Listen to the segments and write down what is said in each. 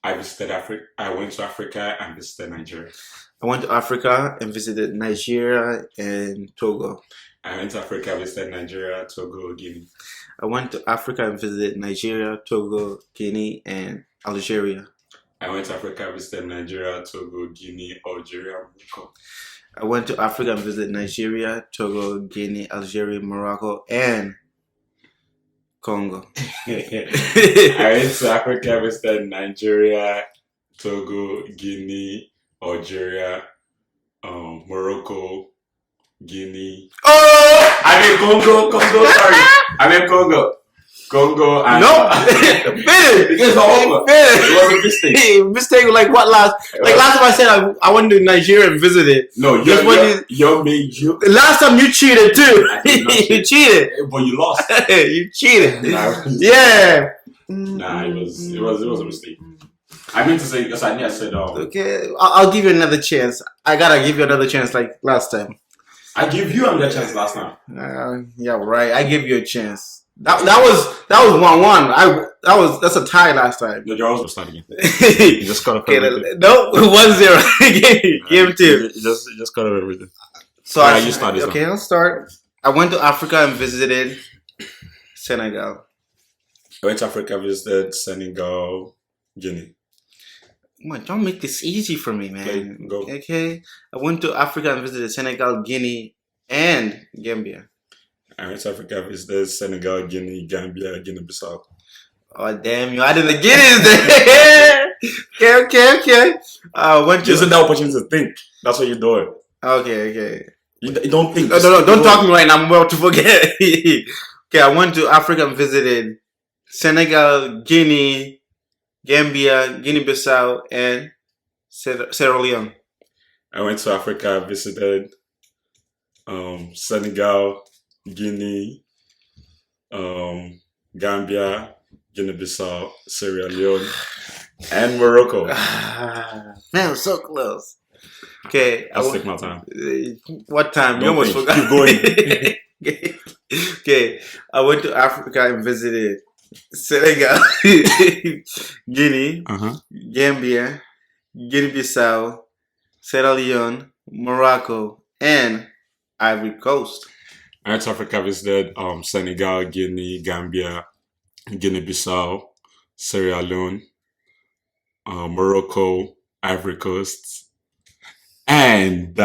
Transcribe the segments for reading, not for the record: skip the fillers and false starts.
I visited Africa. I went to Africa and visited Nigeria. I went to Africa and visited Nigeria and Togo. I went to Africa, visited Nigeria, Togo, Guinea. I went to Africa and visited Nigeria, Togo, Guinea, and Algeria. I went to Africa, visited Nigeria, Togo, Guinea, Algeria, Morocco. I went to Africa and visited Nigeria, Togo, Guinea, Algeria, Morocco, and Congo. I went to Africa, visited Nigeria, Togo, Guinea, Algeria, Morocco, Guinea. Oh! I mean Congo, sorry. I mean Congo and no, finish. Because it was a mistake. Mistake like what last? Like last time I said I went to Nigeria and visited. No, you made you. Last time you cheated too. You cheated, but you lost. You cheated. Yeah. Nah, it was a mistake. I meant to say because I said okay, I'll give you another chance. I gotta give you another chance like last time. I gave you another chance last time. Yeah, right. I gave you a chance. That was 1-1. That's a tie last time. No, you're also starting again. You just cut off everything. No, 1-0. Game 2. Just cut off everything. So you start this. Okay, I'll start. I went to Africa and visited Senegal. I went to Africa, visited Senegal, Guinea. Come on, don't make this easy for me, man. Okay, go. Okay. I went to Africa and visited Senegal, Guinea, and Gambia. I went to Africa, visited Senegal, Guinea, Gambia, Guinea-Bissau. Oh, damn, you added the Guineas there. Okay. Isn't that opportunity to think? That's what you're doing. Okay. You don't think. No, don't talk to me right now. I'm about to forget. Okay, I went to Africa and visited Senegal, Guinea, Gambia, Guinea-Bissau, and Sierra Leone. I went to Africa, visited Senegal, Guinea, Gambia, Guinea-Bissau, Sierra Leone, and Morocco. Man, so close. Okay, I'll take my time. What time? Don't You almost think. forgot. Keep going. Okay, I went to Africa and visited Senegal, Guinea, Gambia, Guinea-Bissau, Sierra Leone, Morocco, and Ivory Coast. I went to Africa, visited Senegal, Guinea, Gambia, Guinea-Bissau, Sierra Leone, Morocco, Ivory Coast, and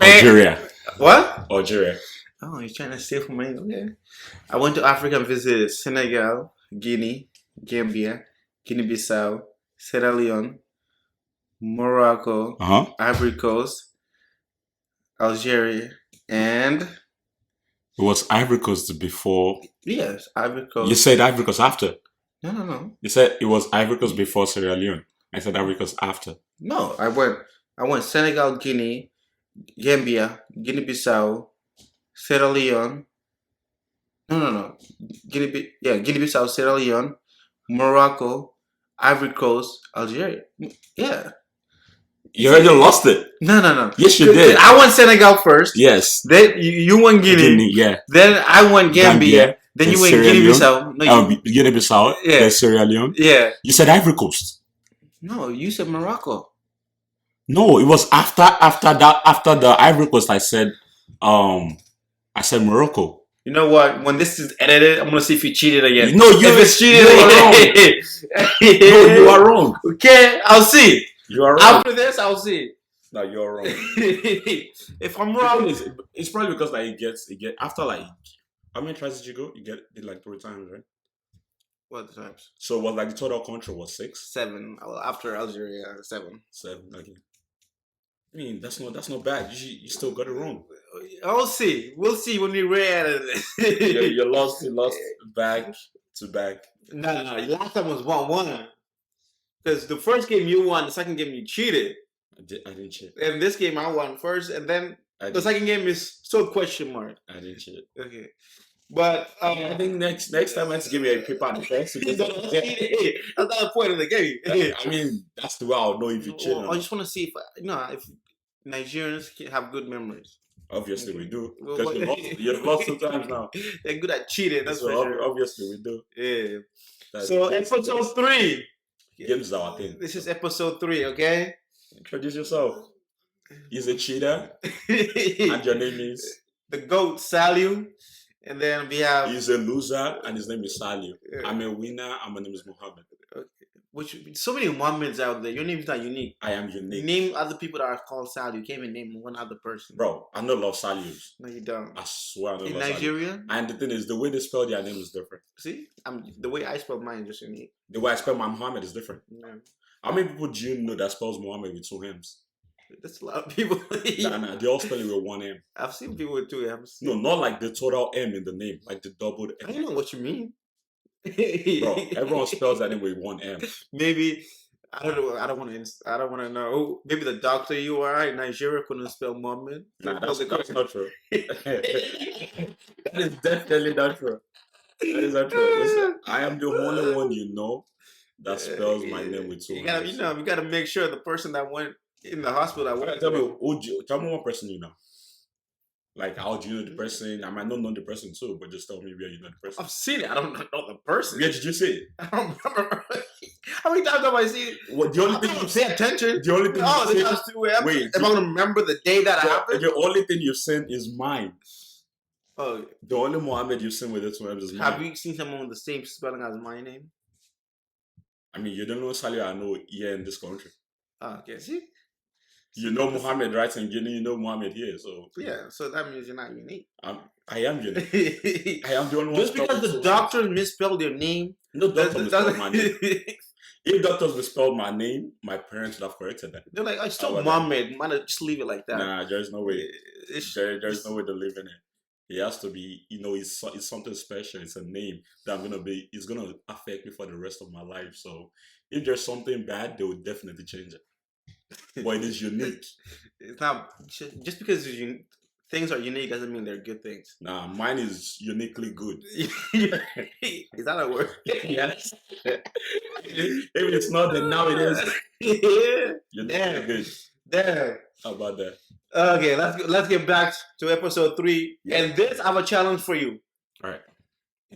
Algeria. What? Algeria. Oh, you're trying to steal from me? Okay. I went to Africa and visited Senegal, Guinea, Gambia, Guinea-Bissau, Sierra Leone, Morocco, Ivory Coast, Algeria, and... It was Ivory Coast before... Yes, Ivory Coast. You said Ivory Coast after. No. You said it was Ivory Coast before Sierra Leone. I said Ivory Coast after. No, I went Senegal, Guinea, Gambia, Guinea-Bissau, Sierra Leone. No. Guinea-Bissau, Sierra Leone, Morocco, Ivory Coast, Algeria. Yeah. You already lost it. No. Yes, you did. I went Senegal first. Yes. Then you went Guinea. Yeah. Then I went Gambia. Then you went Guinea-Bissau. No, Guinea-Bissau. Yeah. Then Sierra Leone. Yeah. You said Ivory Coast. No, you said Morocco. No, it was after the Ivory Coast. I said Morocco. You know what? When this is edited, I'm gonna see if you cheated again. No, if it's cheated, you are wrong. No, you are wrong. Okay, I'll see. You are wrong. After this, I'll see. No, you're wrong. If I'm wrong, it's probably because like it gets after like how many tries did you go? You did like 3 times, right? What times? So what like the total country was 6? 7. After Algeria, 7. 7. Okay. I mean that's not bad. You still got it wrong. I'll see. We'll see when we re-edit it. you lost back to back. No. Last time was 1-1. Because the first game you won, the second game you cheated. I didn't cheat. And this game I won first, and then the second game is still question mark. I didn't cheat. Okay. But I think next time let's give me a paper and pen. That's not the point of the game. I mean, that's the way I'll know if you cheat. I just want to see if Nigerians have good memories. Obviously we do. Because you've lost 2 times now. They're good at cheating. That's for sure. Obviously we do. Yeah. So episode 3. Games is our thing. This is episode 3, okay? Introduce yourself. He's a cheater. And your name is? The GOAT, Salu. And then we have... He's a loser and his name is Salu. I'm a winner and my name is Muhammad. Okay. So many Muhammads out there. Your name's not unique. I am unique. Name other people that are called Salu. You can't even name one other person. Bro, I know a lot of Salus. No, you don't. I swear I know a lot In of Nigeria? Salus. And the thing is, the way they spell their name is different. See? The way I spell mine is just unique. The way I spell my Muhammad is different. Yeah. How many people do you know that spells Muhammad with 2 M's? That's a lot of people. Nah, they all spell it with 1 M. I've seen people with 2 M's. No, not like the total M in the name, like the doubled M. I don't know what you mean. Bro, everyone spells that name with 1 M. Maybe I don't know. I don't want to know. Maybe the doctor you are in Nigeria couldn't spell Muhammad. Nah, that's not true. That is definitely not true. That is not true. Listen, I am the only one you know that spells my name with 2 M's. You got to make sure the person that went in the hospital. Tell me one person you know. Like, how do you know the person? I might not know the person too, but just tell me where you know the person. I've seen it. I don't know the person. Where did you see it? I don't remember. How many times have I seen it? Well, the only thing you pay attention. The only thing you've seen. Wait, if I'm gonna remember the day that happened. The only thing you've seen is mine. Oh, the only Muhammad you've seen with it is mine. Have you seen someone with the same spelling as my name? I mean, you don't know Salih I know here in this country. Oh, okay, see. You know Muhammad right in Guinea, you know Muhammad here, so yeah, so that means you're not unique. I am unique. I am the only one. Just because the doctors misspelled your name, no doctor misspelled my name. If doctors misspelled my name, my parents would have corrected that. They're like, "I still Muhammad. Man, just leave it like that." Nah, there's no way. There's no way to live in it. It has to be, it's something special. It's a name that it's gonna affect me for the rest of my life. So if there's something bad, they would definitely change it. But it is unique. It's not just because things are unique doesn't mean they're good things. Nah, mine is uniquely good. Is that a word? Yes. If it's not, then now it is. Yeah. Uniquely good. Damn. How about that? Okay, let's get back to episode 3. Yeah. And this, I have a challenge for you. All right.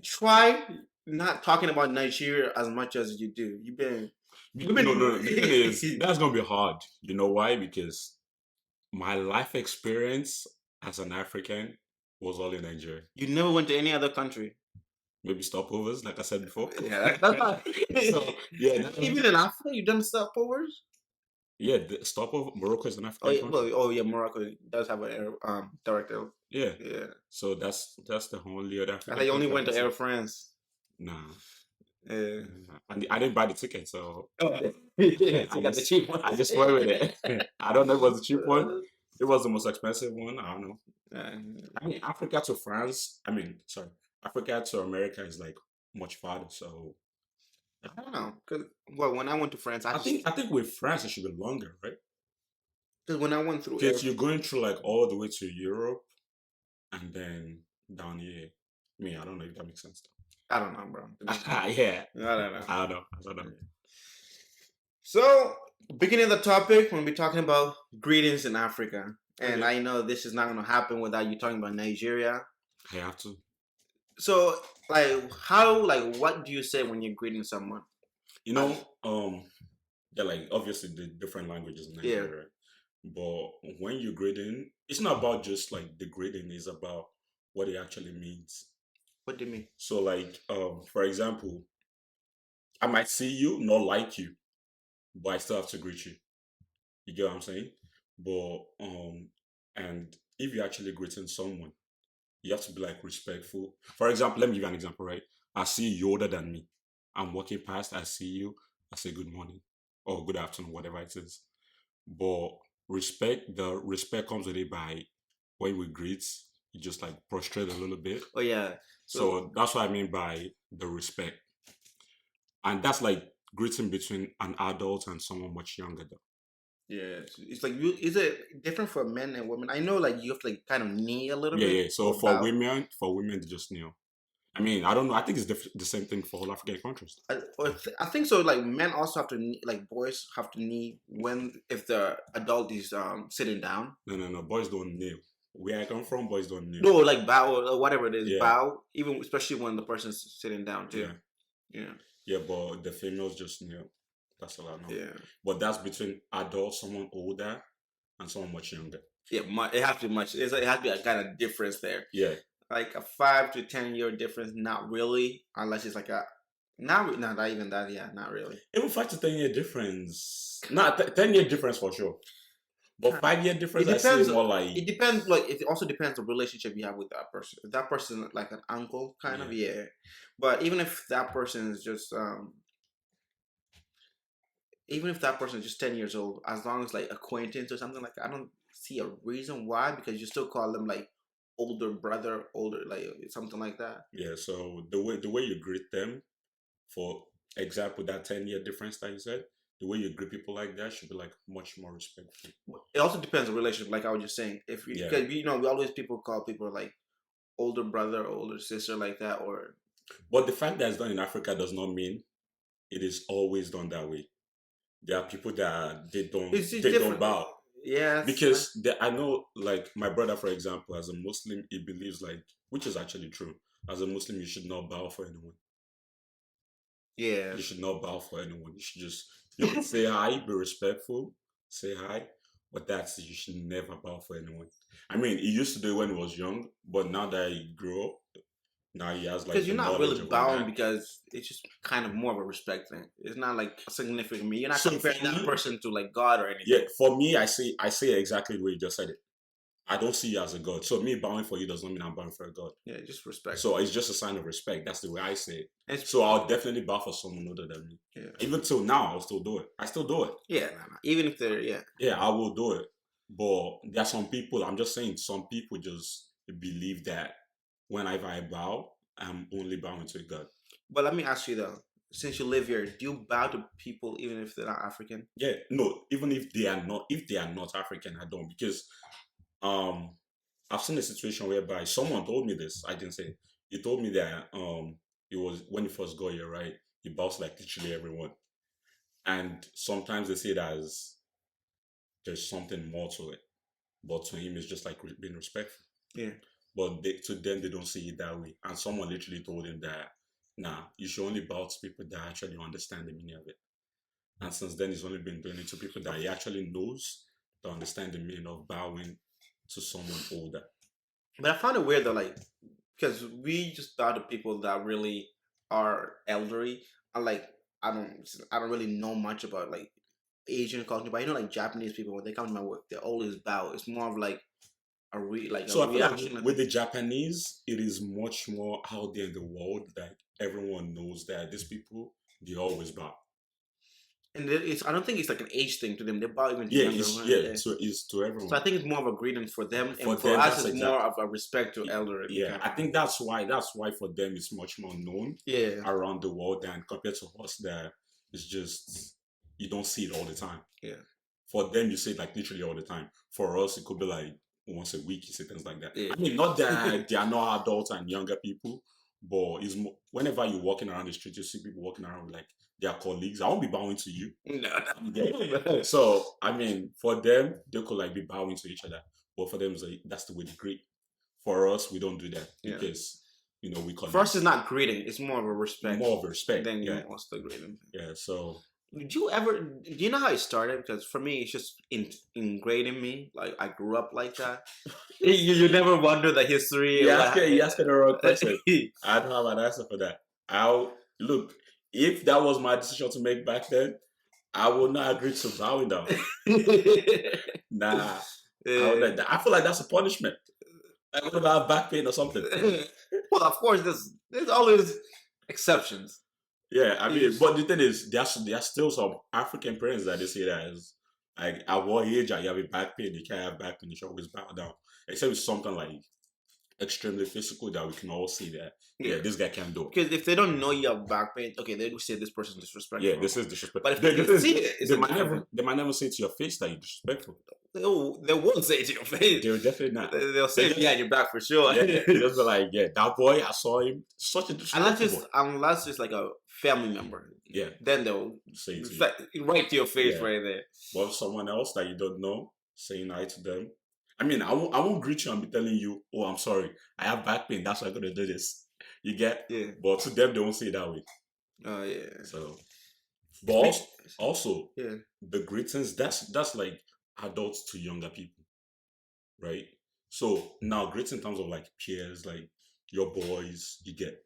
Try not talking about Nigeria as much as you do. No. The thing is, that's gonna be hard. You know why? Because my life experience as an African was all in Nigeria. You never went to any other country? Maybe stopovers, like I said before. Yeah, that's not. So, yeah, even in Africa, you done stopovers? Yeah, the stopover. Morocco is an African country. Morocco does have an direct air. Yeah. So that's the only other. I only went to Air France. Nah. Yeah. I didn't buy the ticket, so I got the cheap one. I just went with it. I don't know if it was the cheap one. It was the most expensive one. I don't know. I mean, Africa to Africa to America is like much farther. So I don't know, cause when I went to France, I think with France it should be longer, right? Because when I went through, because you're going through like all the way to Europe, and then down here. I mean, I don't know if that makes sense. I don't know, bro. Yeah. I don't know. So, beginning of the topic, when we're talking about greetings in Africa, and I know this is not going to happen without you talking about Nigeria. I have to. So, what do you say when you're greeting someone? You know, they're like obviously the different languages in Nigeria, right? But when you're greeting, it's not about just like the greeting; it's about what it actually means. What do you mean? So, like, for example, I might see you, not like you, but I still have to greet you. You get what I'm saying? But and if you're actually greeting someone, you have to be like respectful. For example, let me give you an example, right? I see you older than me. I'm walking past, I see you, I say good morning or good afternoon, whatever it is. But the respect comes with it by when we greet, you just like prostrate a little bit. Oh yeah. So that's what I mean by the respect. And that's like greeting between an adult and someone much younger though. Yeah, it's like is it different for men and women? I know, like you have to like kind of knee a little bit. Yeah. So for women, they just kneel. I mean, I don't know. I think it's the same thing for all African countries. I think so. Like men also have to knee, like boys have to knee if the adult is sitting down. No. Boys don't kneel. Where I come from, boys don't kneel. No, like bow or whatever it is, bow. Even especially when the person's sitting down too. Yeah. Yeah, but the females just knew. That's all I know. Yeah. But that's between adult, someone older, and someone much younger. Yeah, it has to be much. It has to be a kind of difference there. Yeah. Like a 5 to 10 year difference, not really, unless it's like a not even that. Yeah, not really. Even 5 to 10 year difference. Not 10 year difference for sure. But 5 year difference, It I see depends. more like It depends. Like it also depends the relationship you have with that person. If that person is like an uncle, kind of, yeah. But even if that person is just 10 years old, as long as like acquaintance or something like that, I don't see a reason why, because you still call them like older brother, older like something like that. Yeah, so the way you greet them, for example, that 10 year difference that you said, the way you greet people like that should be like much more respectful. It also depends on the relationship, like I was just saying. If Yeah. because we always people call people like older brother, older sister like that, or But the fact that it's done in Africa does not mean it is always done that way. There are people that they don't bow. Yeah, Because I know, like my brother, for example, as a Muslim, he believes like, which is actually true. As a Muslim, you should not bow for anyone. Yeah, you should not bow for anyone. You should just say hi, be respectful, say hi. But that's you should never bow for anyone. I mean, he used to do it when he was young, but now that he grew up, now he has like because you're the not knowledge really of bowing that. because it's just kind of more of a respect thing. It's not like a significant meaning. You're not So comparing for that me- person to like God or anything. Yeah, for me, I say exactly the way you just said it. I don't see you as a god. So me bowing for you does not mean I'm bowing for a god. Yeah, just respect. So it's just a sign of respect. That's the way I say it. It's- So I'll definitely bow for someone older than me. yeah, Even till now, I'll still do it. I still do it. yeah, even if they're Yeah, I will do it. But there are some people, I'm just saying, some people just believe that whenever I bow, I'm only bowing to God. But let me ask you though, since you live here, do you bow to people even if they're not African? Yeah, no, even if they are not African, I don't, because I've seen a situation whereby someone told me this. I didn't say it. He told me that it was when he first got here, right? He bows like literally everyone. And sometimes they see it as there's something more to it. But to him, it's just like being respectful. Yeah. But to them, they don't see it that way. And someone literally told him that, nah, you should only bow to people that actually understand the meaning of it. And since then, he's only been doing it to people that he actually knows to understand the meaning of bowing to someone older. But I found it weird though, like, because we just thought of people that really are elderly. I don't really know much about like Asian culture, but I know like Japanese people when they come to my work, they always bow. It's more of like So a I feel reaction. like with the Japanese, it is much more out there in the world that everyone knows that these people, they always bow. And I don't think it's like an age thing to them. They bow even to Yeah, younger. so it's to everyone. So I think it's more of a greeting for them, For and for them, us, that's it's more of a respect to elderly. Yeah, I think that's why for them it's much more known around the world than compared to us that it's just you don't see it all the time. Yeah. For them, you see it like literally all the time. For us, it could be like once a week, you see things like that. Yeah. I mean, not that they are not adults and younger people, but it's whenever you're walking around the street, you see people walking around with like their colleagues. I won't be bowing to you. No. So I mean, for them, they could like be bowing to each other, but for them, it's like, that's the way they greet. For us, we don't do that because we call. For us, it's not greeting; it's more of a respect. More of a respect than what's the greeting. Yeah. So. Do you know how it started? Because for me, it's just ingrained in me. Like I grew up like that. you never wonder the history. You asked the wrong question. I don't have an answer for that. Look, if that was my decision to make back then, I would not agree to bowing down. Nah, I feel like that's a punishment. I would have back pain or something. Well, of course, there's always exceptions. Yeah, I mean, but the thing is, there are still some African parents that they say that as like at what age you have a back pain, you can't have back pain, you should always bow down. Except it's something like extremely physical that we can all see that this guy can do. Because if they don't know you have back pain, okay, they will say this person is disrespectful. Yeah, this is disrespectful. But if they see it, they might never say to your face that you're disrespectful. They won't say it to your face. They'll definitely not. They'll say it behind your back for sure. Yeah, they'll be like, yeah, that boy, I saw him. Such a disrespectful boy. Unless it's like a family member. Yeah. Then they'll say it to you. Right to your face right there. But someone else that you don't know, saying hi to them. I mean, I won't greet you and be telling you, oh, I'm sorry, I have back pain, that's why I'm going to do this. You get? Yeah. But to them, they won't say it that way. Oh yeah. So, but also, Speak. also Yeah. the greetings, that's like adults to younger people, right? So now greetings in terms of like peers, like your boys, you get.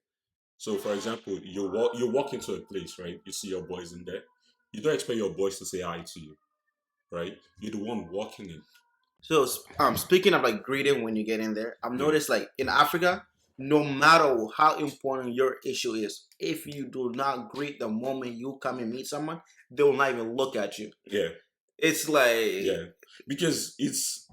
So for example, you walk into a place, right? You see your boys in there. You don't expect your boys to say hi to you, right? You're the one walking in. So speaking of like greeting when you get in there, I've Yeah. noticed like in Africa, no matter how important your issue is, if you do not greet the moment you come and meet someone, they will not even look at you. Yeah. It's like Yeah. Because it's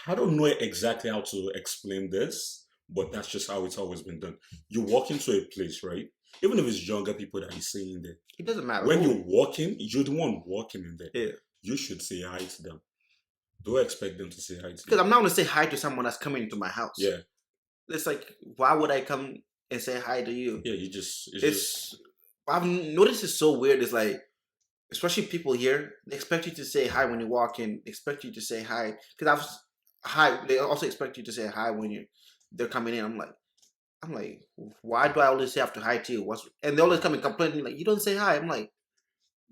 I don't know exactly how to explain this, but that's just how it's always been done. You walk into a place, right? Even if it's younger people that you see in there. it doesn't matter When you who. walk in, you're the one walking in there. Yeah. You should say hi to them. Don't expect them to say hi to Because you. I'm not gonna say hi to someone that's coming into my house. Yeah. It's like, why would I come and say hi to you? Yeah, it's just It's I've noticed it's so weird. It's like, especially people here, they expect you to say hi when you walk in. They expect you to say hi because hi. They also expect you to say hi when they're coming in. I'm like, why do I always have to hi to you? And they always come and complain to me like, you don't say hi. I'm like,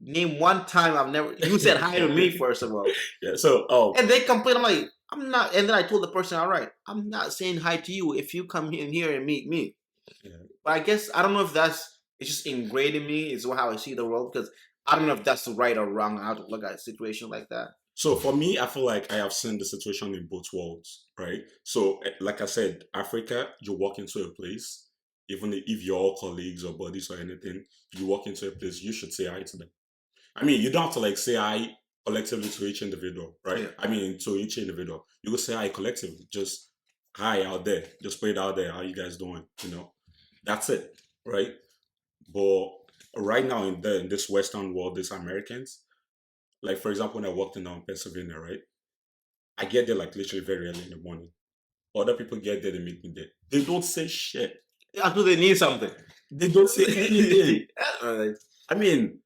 name one time I've never. You said hi to me first of all, yeah. So and they complain. I'm like, I'm not. And then I told the person, all right, I'm not saying hi to you if you come in here and meet me. yeah. But I guess I don't know if it's just ingrained in me. It's how I see the world because I don't know if that's right or wrong how to look at a situation like that. So for me, I feel like I have seen the situation in both worlds, right? So like I said, Africa, you walk into a place, even if you're all colleagues or buddies or anything, you walk into a place, you should say hi to them. I mean, you don't have to like say hi collectively to each individual, right? Yeah. I mean, to each individual, you could say hi collectively, just hi out there, just put it out there. How you guys doing? That's it, right? But right now in this Western world, these Americans, like for example, when I walked in Pennsylvania, right? I get there like literally very early in the morning. Other people get there, they meet me there. They don't say shit. Until they need something. They don't say anything. Alright. I mean,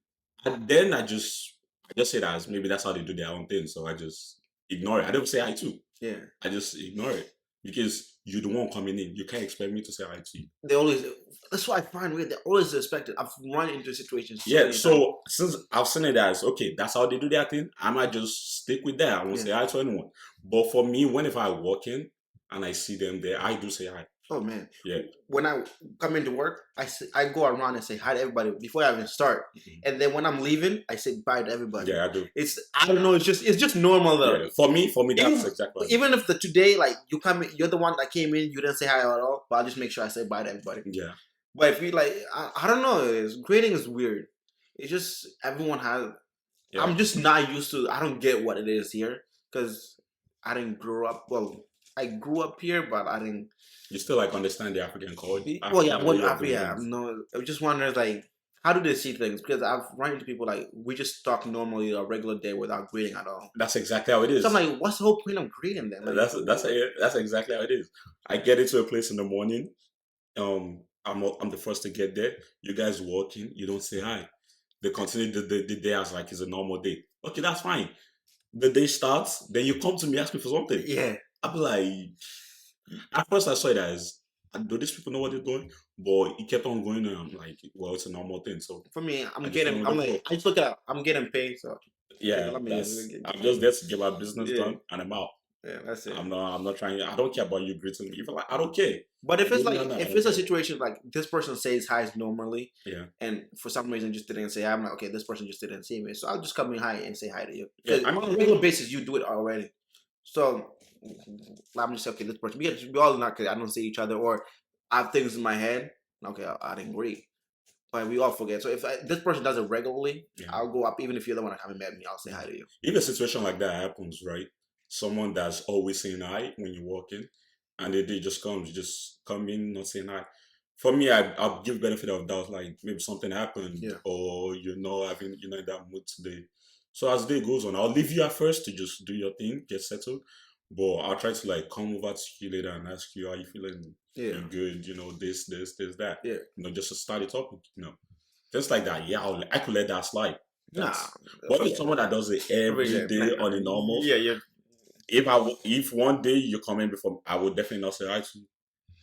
and then I just say that as maybe that's how they do their own thing. So I just ignore it. I don't say hi too. Yeah. I just ignore it because you're the one coming in. You can't expect me to say hi to you. They always. That's what I find weird. They're always expected. I've run into situations. So Yeah. many times. So since I've seen it as okay, that's how they do their thing. I might just stick with that. I won't say hi to anyone. But for me, whenever I walk in and I see them there, I do say hi. Oh man. Yeah. When I come into work, I go around and say hi to everybody before I even start. And then when I'm leaving, I say bye to everybody. Yeah, I do. I don't know. It's just normal though. Yeah. For me, that's exactly. Even if today like you're the one that came in, you didn't say hi at all. But I'll just make sure I say bye to everybody. Yeah. But if you like, I don't know. Grading is weird. It's just everyone has. Yeah. I'm just not used to. I don't get what it is here because I didn't grow up. Well, I grew up here, but I didn't. You still like understand the African culture? Well, yeah. No, I just wonder like, how do they see things? Because I've run into people like we just talk normally a regular day without greeting at all. That's exactly how it is. So I'm like, what's the whole point of greeting them? Like, that's exactly how it is. I get into a place in the morning. I'm the first to get there. You guys walk in, you don't say hi. They continue the day as like it's a normal day. Okay, that's fine. The day starts, then you come to me ask me for something. Yeah. I'll be like, at first I saw it as, do these people know what they're doing? But it kept on going, and I'm like, well, it's a normal thing. So for me, I just look at, I'm getting paid, so yeah, I'm just there to get my business done, and I'm out. Yeah, that's it. I'm not trying. I don't care about you greeting me. Even like, I don't care. But if it's like, if it's a situation like this person says hi normally, yeah, and for some reason just didn't say hi, I'm like, okay, this person just didn't see me, so I'll just come in hi and say hi to you. Yeah, I'm on a regular basis. You do it already, so I'm just okay. This person, we all not. I don't see each other, or I have things in my head. Okay, I didn't agree, but we all forget. So if this person does it regularly, I'll go up. Even if you're the one that haven't met me, I'll say hi to you. If a situation like that happens, right? Someone that's always saying hi when you walk in, and they just come in not saying hi. For me, I'll give benefit of doubt, like maybe something happened, or in that mood today. So as the day goes on, I'll leave you at first to just do your thing, get settled. But I'll try to like come over to you later and ask you how you feeling. Yeah, you good? This, that. Yeah, just to start it up. Just like that. Yeah, I could let that slide. But if someone that does it every day on a normal, if one day you come in before, I would definitely not say hi to you.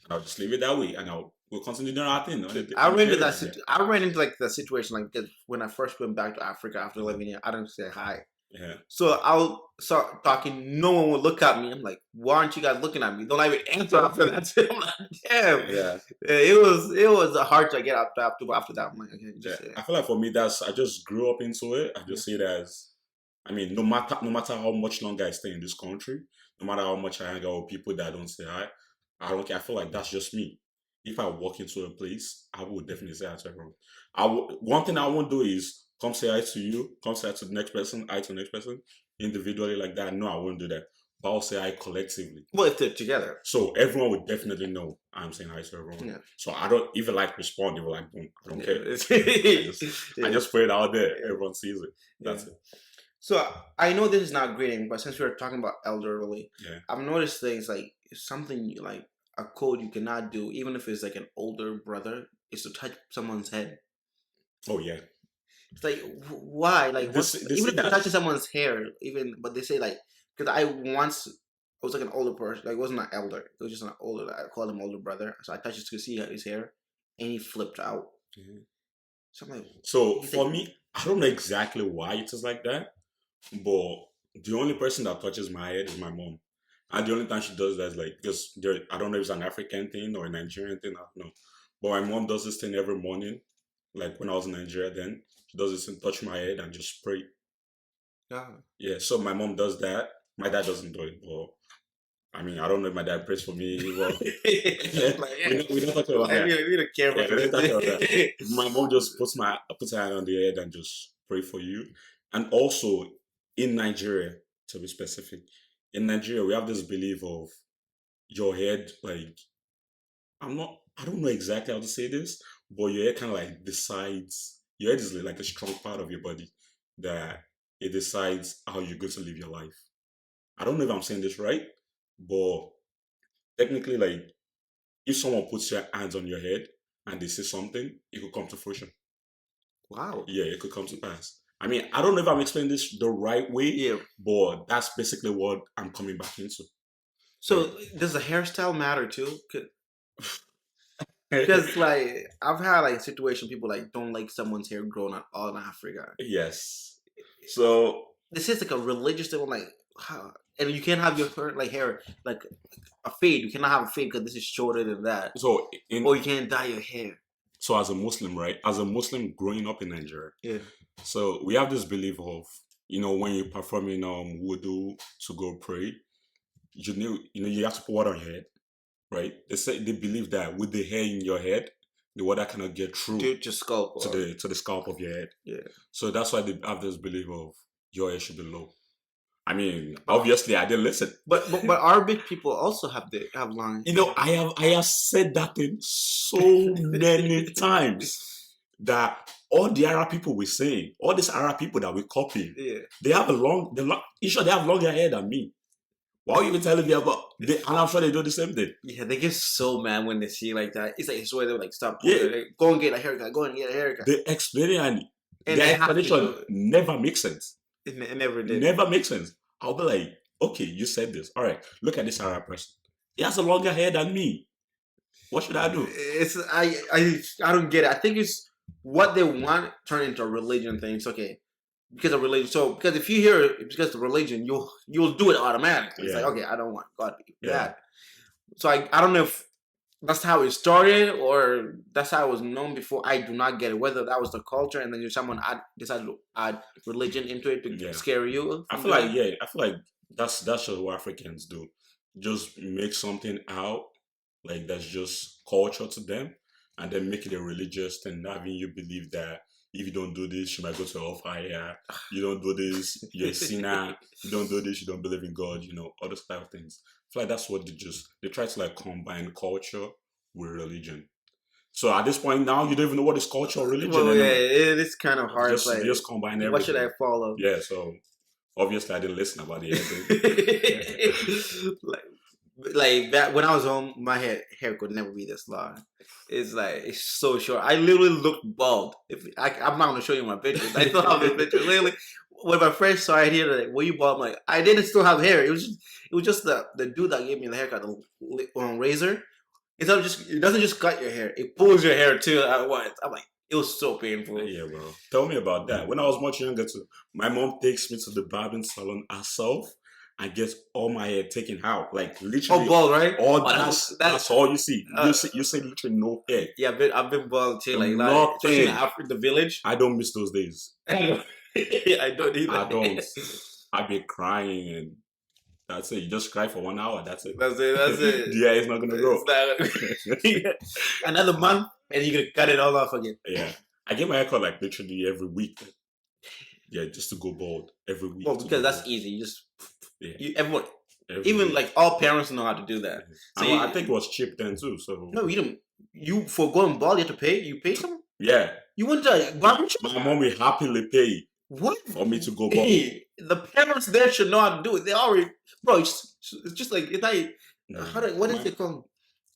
I'll just leave it that way, and I'll we'll continue doing our thing. I ran into Yeah. I ran into like the situation like because when I first went back to Africa after living here, I didn't say hi. Yeah. So I'll start talking. No one would look at me. I'm like, why aren't you guys looking at me? Don't even answer after that. I'm like, damn. Yeah. It was hard to get after that. I'm like, okay, just I feel like for me, I just grew up into it. I just see it as, I mean, no matter how much longer I stay in this country, no matter how much I hang out with people that don't say hi, I don't care. I feel like that's just me. If I walk into a place, I would definitely say hi to everyone. One thing I won't do is come say hi to you, come say hi to the next person, hi to the next person individually like that. No, I won't do that. But I'll say hi collectively. Well, if they're together. So everyone would definitely know I'm saying hi to everyone. Yeah. So I don't even like respond. Even like, I don't care. Yeah. I just put it out there. Everyone sees it. That's it. So I know this is not greeting, but since we're talking about elderly, Yeah. I've noticed things like something like a code you cannot do, even if it's like an older brother, is to touch someone's head. Oh yeah. It's like why? Like even if you're touching someone's hair, but they say like because I was like an older person, like it wasn't an elder, it was just an older. I called him older brother, so I touched it to see his hair, and he flipped out. Mm-hmm. So I'm like, so for me, I don't know exactly why it is like that, but the only person that touches my head is my mom. And the only time she does that is like, because I don't know if it's an African thing or a Nigerian thing, I don't know. But my mom does this thing every morning. Like when I was in Nigeria then, she does this and touch my head and just spray. Yeah, so my mom does that. My dad doesn't do it, but I mean, I don't know if my dad prays for me. Well, we don't talk about that. We don't care about that. My mom just puts her hand on the head and just pray for you. And also in Nigeria, to be specific, in Nigeria we have this belief of your head, like I don't know exactly how to say this, but your head kind of like decides. Your head is like a strong part of your body that it decides how you're going to live your life. I don't know if I'm saying this right, but technically, like if someone puts their hands on your head and they say something, it could come to fruition. Wow. Yeah, it could come to pass. I mean, I don't know if I'm explaining this the right way, but that's basically what I'm coming back into. So does the hairstyle matter too? Because like I've had like a situation people like don't like someone's hair growing at all in Africa. Yes. So this is like a religious thing, like and you can't have your hair like a fade. You cannot have a fade because this is shorter than that. So or you can't dye your hair. So as a Muslim, right? As a Muslim growing up in Nigeria, so we have this belief of, when you're performing wudu to go pray, you have to put water on your head. Right? They believe that with the hair in your head, the water cannot get through to the scalp of your head. Yeah. So that's why they have this belief of your hair should be low. I mean, obviously, I didn't listen. But Arabic people also have long. I have said that thing so many times that all the Arab people we're saying, all these Arab people that we copy, they have they have longer hair than me. Why are you even telling me about? And I'm sure they do the same thing. Yeah, they get so mad when they see like that. It's like it's where they're like, stop. Yeah. Go and get a haircut. Go and get a haircut. They explain it and their explanation never makes sense. It never did. Never makes sense. I'll be like, okay, you said this. All right, look at this Arab person. He has a longer hair than me. What should I do? I don't get it. I think it's what they want turned into a religion thing. It's okay. Because of religion. So because if you hear it because of religion, you'll do it automatically. It's like, okay, I don't want God to do that. So I don't know if that's how it started or that's how it was known before. I do not get it. Whether that was the culture and then someone decided to add religion into it to scare you. I feel like that's just what Africans do. Just make something out like that's just culture to them and then make it a religious thing, having you believe that if you don't do this, you might go to hellfire. You don't do this, you're a sinner. You don't do this, you don't believe in God. All those type of things. I feel like that's what they try to like combine culture with religion. So at this point now, you don't even know what is culture or religion. Well, it is kind of hard. Just combine everything. What should I follow? Yeah, so obviously I didn't listen about the like that when I was home, my hair could never be this long. It's so short. I literally look bald. I'm not gonna show you my pictures. I still have the picture. Literally, when my friends saw it here, like, "Were you bald?" I'm like, I didn't still have hair. It was just the dude that gave me the haircut, the razor. It doesn't just cut your hair; it pulls your hair too at once. I'm like, it was so painful. Yeah, bro. Tell me about that. When I was much younger, too, my mom takes me to the barbing salon herself and gets all my hair taken out, like literally. Oh, bald, right? All that's all you see. You see literally no hair. Yeah, I've been bald too, like Nothing. especially in Africa, the village. I don't miss those days. I don't either. I don't. I be crying and that's it. You just cry for 1 hour. That's it. That's it. The hair is not gonna grow. Another month, and you're gonna cut it all off again. Yeah, I get my haircut like literally every week. Yeah, just to go bald every week. Well, because that's easy. You just everyone, even week. like all parents know how to do that. So I think it was cheap then too. So no, you don't. You for going bald, you have to pay. You pay someone. Yeah. You went to barbershop. My mom will happily pay. What? For me to go bald. Hey, the parents there should know how to do it. They already, bro. It's just like it's like what is it called?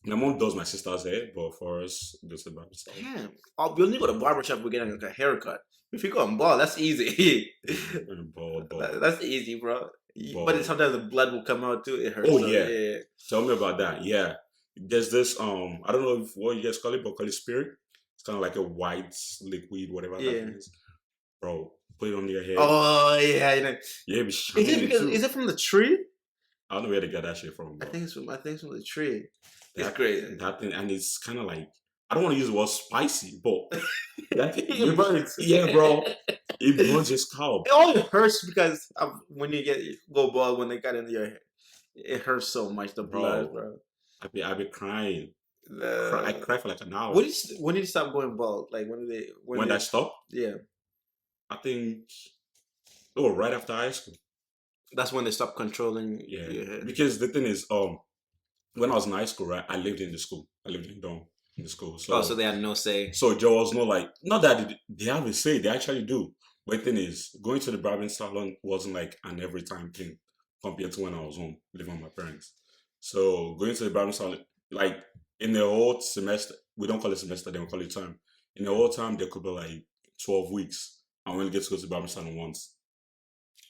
My mom does my sister's hair, but for us, just the barbershop. Damn, we only go to barbershop. We're getting like a haircut. If you go on bald, that's easy. Bald. That's easy, bro. But sometimes the blood will come out too. It hurts. Oh yeah. Tell me about that. Yeah, there's this I don't know what you guys call it, but call it spirit. It's kind of like a white liquid, whatever that is. Bro, put it on your hair. Oh yeah, you know. Yeah, is it from the tree? I don't know where they got that shit from. Bro. I think it's from the tree. It's great. That thing, and it's kind of like I don't want to use the word spicy, but it burns. Yeah, bro, it burns your scalp. It only hurts because when you go bald when they got into your hair, it hurts so much. The blood, bro. I be crying. I cry for like an hour. When did you stop going bald? Like when I stopped? Yeah, I think right after high school. That's when they stopped controlling. Yeah, because the thing is, when I was in high school, right, I lived in the school. I lived in dorm in the school. So they had no say. So there was no like, not that they have a say. They actually do. But the thing is, going to the barbering salon wasn't like an every time thing compared to when I was home living with my parents. So going to the barbering salon, like in the whole semester, we don't call it semester, then we call it term. In the whole time, there could be like 12 weeks. I only get to go to the barbering salon once.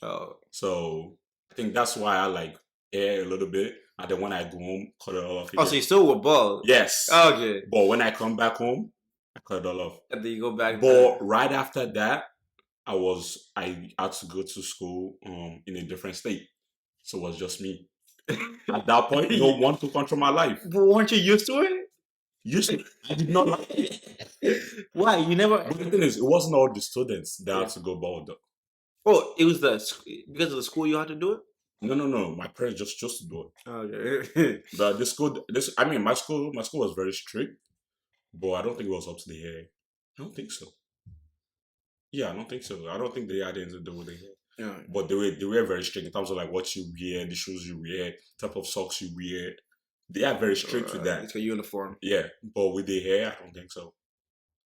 Oh. So I think that's why I like hair a little bit. And then when I go home, cut it all off again. Oh, so you still were bald? Yes. Okay. But when I come back home, I cut it all off. And then you go back. But right after that, I had to go to school in a different state. So it was just me. At that point, no one could control my life. But weren't you used to it? Used to. I did not like it. Why? You never. But the thing is, it wasn't all the students that had to go bald. Oh, it was because of the school you had to do it? No. My parents just chose to do it. Okay. But my school was very strict, but I don't think it was up to the hair. I don't think so. Yeah, I don't think so. I don't think they had anything to do with the hair. Yeah. But they were very strict in terms of like what you wear, the shoes you wear, type of socks you wear. They are very strict with that. It's a uniform. Yeah, but with the hair, I don't think so.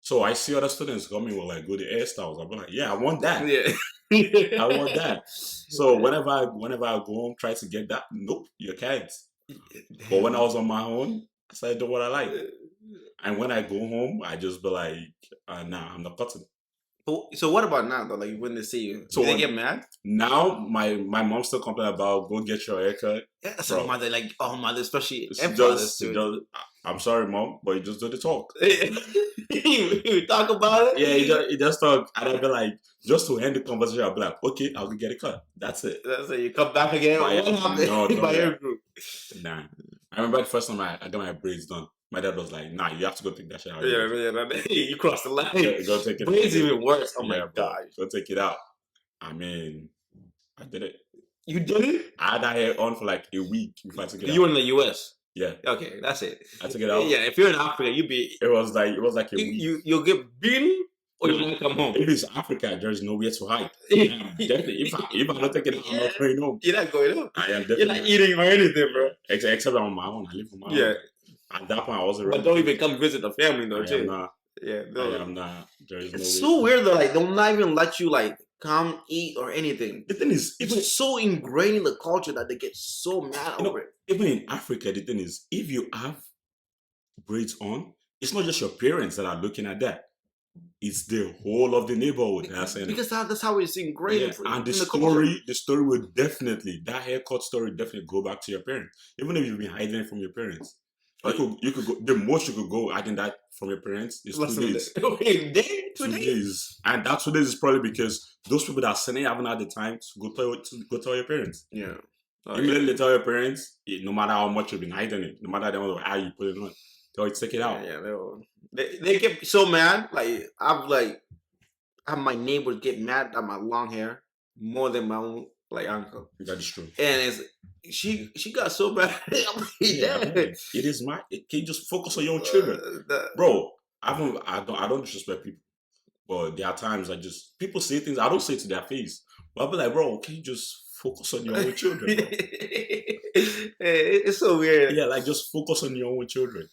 So I see other students coming with like good hairstyles. I'm like, yeah, I want that. Yeah. I want that. So whenever I go home, try to get that. Nope, you can't. But when I was on my own, I started doing what I like. And when I go home, I just be like, nah, I'm not cutting. So what about now though? Like when they see you, do they get mad? Now my mom still complain about go get your haircut. Yeah, so mother mother, especially I'm sorry, mom, but you just do the talk. You talk about it. Yeah, you just talk, and I'll be like, just to end the conversation, I'll be like, okay, I'll go get a cut. That's it. That's it. You come back again. Nah. I remember the first time I got my braids done. My dad was like, nah, you have to go take that shit out. Yeah, you crossed the line. Go take it. Braids even worse. Oh my God. Go take it out. I mean, I did it. You did it? I had that hair on for like a week before I took it out. You were in the US? Yeah. Okay, that's it. I took it out. Yeah, if you're in Africa, it was like a week. You'll get beaten or you're gonna come home. If it's Africa, there's nowhere to hide. Definitely. If I don't take it out, I'm not going home. You're not going home. I am definitely. You're not eating or anything, bro. Except I'm on my own. I live on my own. Yeah. At that point, I wasn't ready. But don't even come visit the family, though, Jay. I am not. It's so weird though. Like they'll not even let you like come eat or anything. The thing is, it's so ingrained in the culture that they get so mad over it. Even in Africa, the thing is, if you have braids on, it's not just your parents that are looking at that. It's the whole of the neighborhood that's saying because that's how it's ingrained. Yeah. And the story will definitely, that haircut story definitely go back to your parents, even if you've been hiding it from your parents. You could go. The most you could go, I think that from your parents is Less 2 days. a day, 2 2 days. days, and that 2 days is probably because those people that are sending haven't had the time to go tell your parents. Yeah. Immediately tell your parents, no matter how much you've been hiding it, no matter how you put it on, tell you take it out. Yeah, they get so mad. Like I have my neighbors get mad at my long hair more than my own like uncle. That is true. And she got so bad. I'm like, Yeah, it is my. Can you just focus on your own children, bro? I don't disrespect people, but there are times people say things I don't say to their face, but I'll be like, bro, can you just focus on your own children, bro? It's so weird. Yeah, like just focus on your own children,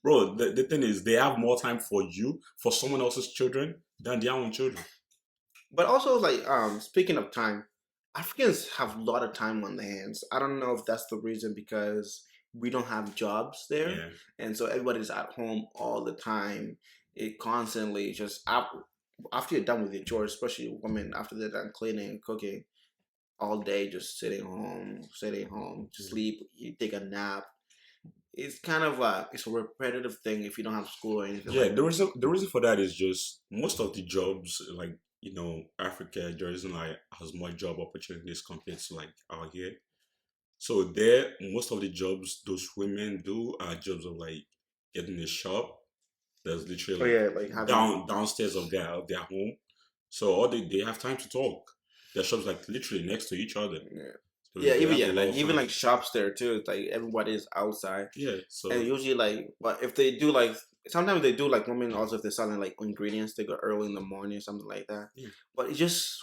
bro. The thing is, they have more time for someone else's children than their own children. But also, like, speaking of time, Africans have a lot of time on their hands. I don't know if that's the reason because we don't have jobs there, Yeah. and so everybody's at home all the time. It constantly just after you're done with your chores, especially women after they're done cleaning and cooking, all day just sitting home, sleep. You take a nap. It's kind of it's a repetitive thing if you don't have school or anything. Yeah, like that. the reason for that is just most of the jobs, like Africa, there isn't like as much job opportunities compared to like out here. So there, most of the jobs those women do are jobs of like getting a shop that's literally like downstairs of their home. So all they have time to talk. Their shops like literally next to each other. Yeah. So Yeah, they have a lot of even time. like shops there too. It's like everybody's outside, Yeah, so and usually like, but if they do like, sometimes they do like women also if they're selling like ingredients, they go early in the morning or something like that. yeah. But it just,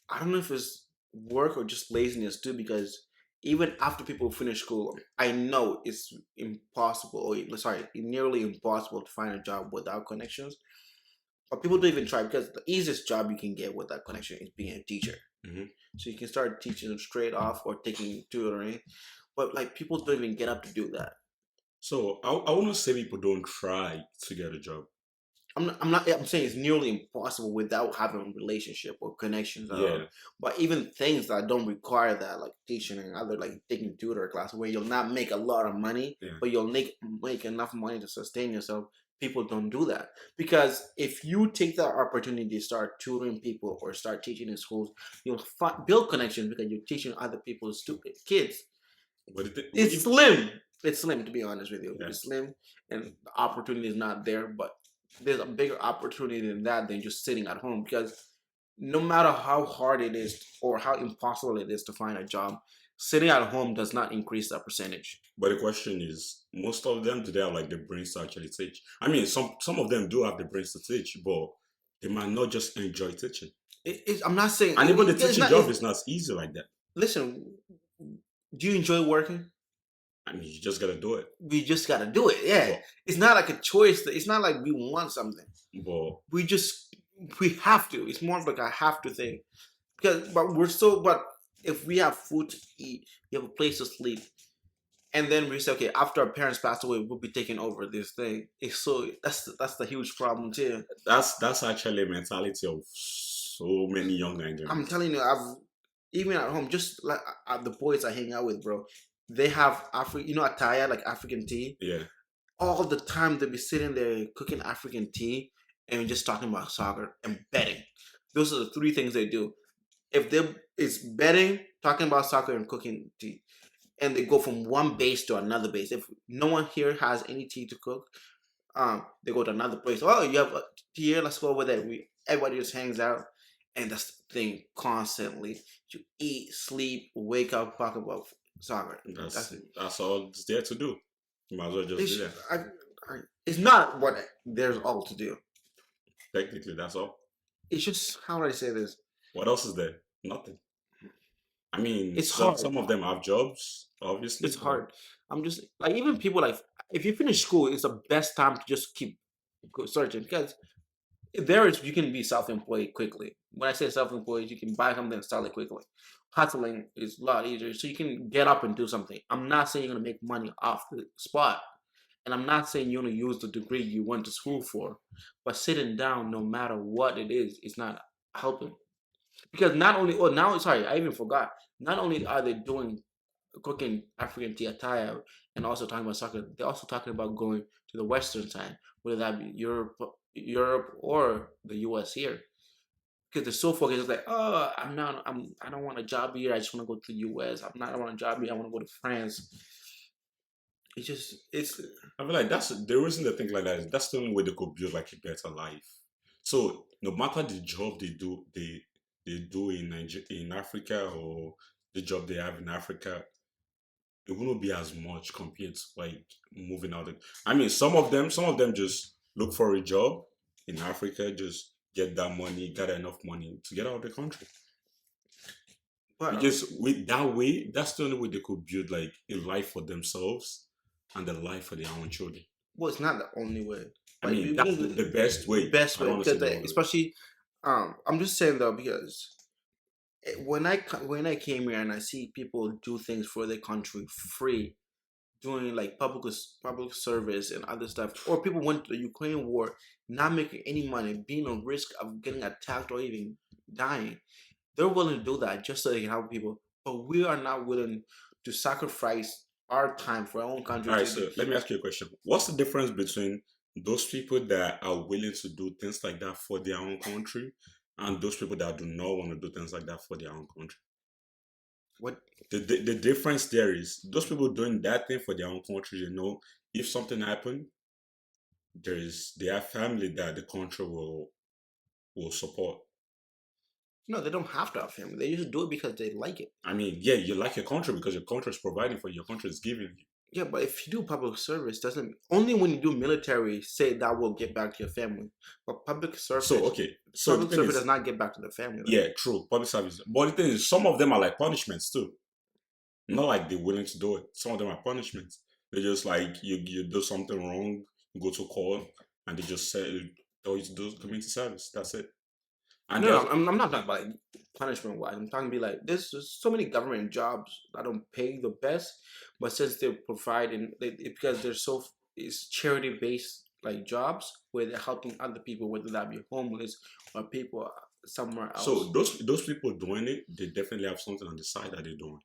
I don't know if it's work or just laziness too, because even after people finish school, I know it's impossible, or sorry, nearly impossible to find a job without connections. But people don't even try because the easiest job you can get with that connection is being a teacher. hmm So you can start teaching them straight off or taking tutoring. But like people don't even get up to do that. So I wouldn't say people don't try to get a job. I'm saying it's nearly impossible without having a relationship or connections. Yeah. But even things that don't require that, like teaching and other like taking tutor class where you'll not make a lot of money, Yeah. but you'll make enough money to sustain yourself. People don't do that because if you take that opportunity to start tutoring people or start teaching in schools, you'll build connections because you're teaching other people's stupid kids. But It's slim. It's slim, to be honest with you. Yeah. It's slim, and the opportunity is not there. But there's a bigger opportunity than that than just sitting at home. Because no matter how hard it is or how impossible it is to find a job, sitting at home does not increase that percentage. But the question is, most of them do they have like the brains to actually teach? I mean, some of them do have the brains to teach, but they might not just enjoy teaching. I'm not saying, and even the teaching job is not easy like that. Listen, do you enjoy working? I mean, you just gotta do it. We just gotta do it. Yeah, but it's not like a choice. It's not like we want something. But we have to. It's more like a have to thing. But if we have food to eat, we have a place to sleep, and then we say, okay, after our parents pass away, we'll be taking over this thing. That's the huge problem too. That's actually a mentality of so many young Nigerians. I'm telling you, even at home, just like the boys I hang out with, bro. They have attire, like African tea. Yeah. All the time they'll be sitting there cooking African tea and just talking about soccer and betting. Those are the three things they do. If it's betting, talking about soccer, and cooking tea. And they go from one base to another base. If no one here has any tea to cook, they go to another place. Oh, you have tea here? Let's go over there. Everybody just hangs out. And that's the thing constantly. You eat, sleep, wake up, talk about soccer. That's all it's there to do. You might as well just do that. It's not what there's all to do. Technically, that's all. It's just, how do I say this? What else is there? Nothing. I mean, it's hard. Some of them have jobs, obviously. It's hard. I'm just like, even people like, if you finish school, it's the best time to just keep searching because you can be self-employed quickly. When I say self-employed, you can buy something and sell it quickly. Hustling is a lot easier, so you can get up and do something. I'm not saying you're gonna make money off the spot, and I'm not saying you're gonna use the degree you went to school for. But sitting down, no matter what it is not helping. Because I even forgot. Not only are they doing cooking African tea attire and also talking about soccer, they're also talking about going to the Western side, whether that be Europe or the U.S. here, because they're so focused. It's like, oh, I don't want a job here. I just want to go to the U.S. I don't want a job here. I want to go to France. It's. I feel like that's the reason they think like that. That's the only way they could build like a better life. So no matter the job they do in in Africa, or the job they have in Africa, it wouldn't be as much compared to like moving out. I mean, some of them just look for a job in Africa, just get that money, got enough money to get out of the country. But Because with that way, that's the only way they could build like a life for themselves and a life for their own children. well, it's not the only way. I Like mean, that's the best the way. best I way don't want to say because the only way. especially, I'm just saying though because when I came here and I see people do things for their country free, doing like public service and other stuff, or people went to the Ukraine war, not making any money, being on risk of getting attacked or even dying. They're willing to do that just so they can help people. But we are not willing to sacrifice our time for our own country All right, to. so let me ask you a question. What's the difference between those people that are willing to do things like that for their own country and those people that do not want to do things like that for their own country? What? The difference there is those people doing that thing for their own country, you know, if something happened, they have family that the country will support. No, they don't have to have family. They just do it because they like it. I mean, yeah, you like your country because your country is providing for you, your country is giving you. Yeah, but if you do public service, doesn't only when you do military say that will get back to your family. But So okay, so the public thing service is, does not get back to the family. Though. yeah, true, public service. But the thing is, some of them are like punishments too. Not like they're willing to do it. Some of them are punishments. They just like you do something wrong, you go to court, and they just say, "Oh, you to do community service." That's it. And No, there's no, I'm not talking about like, punishment wise. I'm talking be like there's just so many government jobs that don't pay the best, but since they're providing because they're so it's charity based like jobs where they're helping other people, whether that be homeless or people somewhere else. so those people doing it, they definitely have something on the side that they're doing.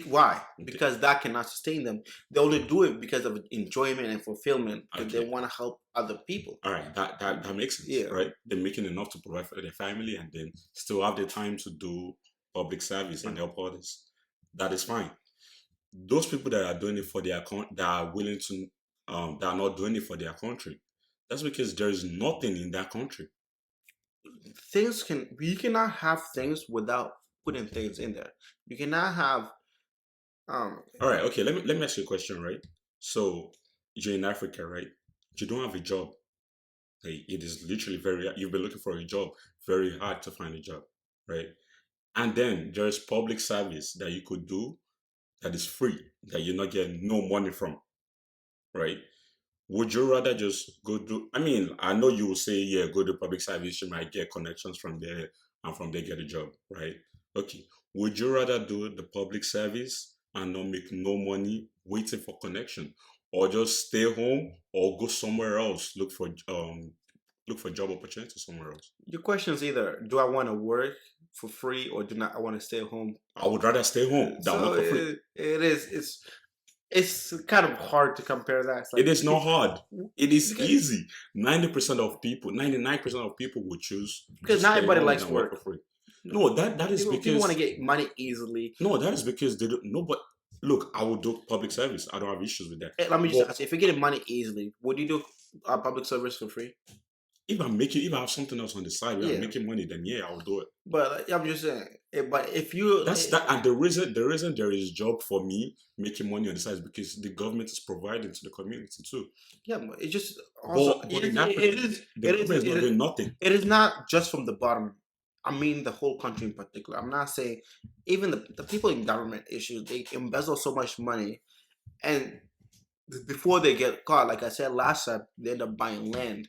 Why? Okay. Because that cannot sustain them. They only do it because of enjoyment and fulfillment because they Okay. want to help other people. All right, that makes sense, Yeah. right? They're making enough to provide for their family, and then still have the time to do public service and help others. That is fine. Those people that are doing it for their that are willing to that are not doing it for their country, that's because there is nothing in that country. We cannot have things without putting things in there. You cannot have All right, okay, let me ask you a question, right? So you're in Africa, right? You don't have a job. Like, it is literally you've been looking for a job, very hard to find a job, right? And then there's public service that you could do that is free, that you're not getting no money from, right? Would you rather just go do? I mean, I know you will say, yeah, go to public service, you might get connections from there, and from there get a job, right? Okay. Would you rather do the public service and not make no money waiting for connection, or just stay home or go somewhere else, look for job opportunities somewhere else? your question is either do I want to work for free or do not I want to stay home. I would rather stay home than So work for free. it is it's kind of hard to compare that. It's like, It is not hard. It is because easy. 90% of people, 99% of people would choose because just not stay everybody home likes than work work. for free. No, that is People want because to get money easily. no, that is because they don't. No, but look, I will do public service. I don't have issues with that. Hey, let me just But ask you, if you're getting money easily, would you do public service for free? if I have something else on the side where I'm Yeah. making money, then yeah, I will do it. But I'm just saying. But if you, That's that, and the reason there is job for me making money on the side is because the government is providing to the community too. yeah, but it just also But in it Africa, is the it is government is not doing nothing. it is not just from the bottom. I mean the whole country in particular. I'm not saying even the people in government issues they embezzle so much money, and before they get caught, like I said last time, they end up buying land.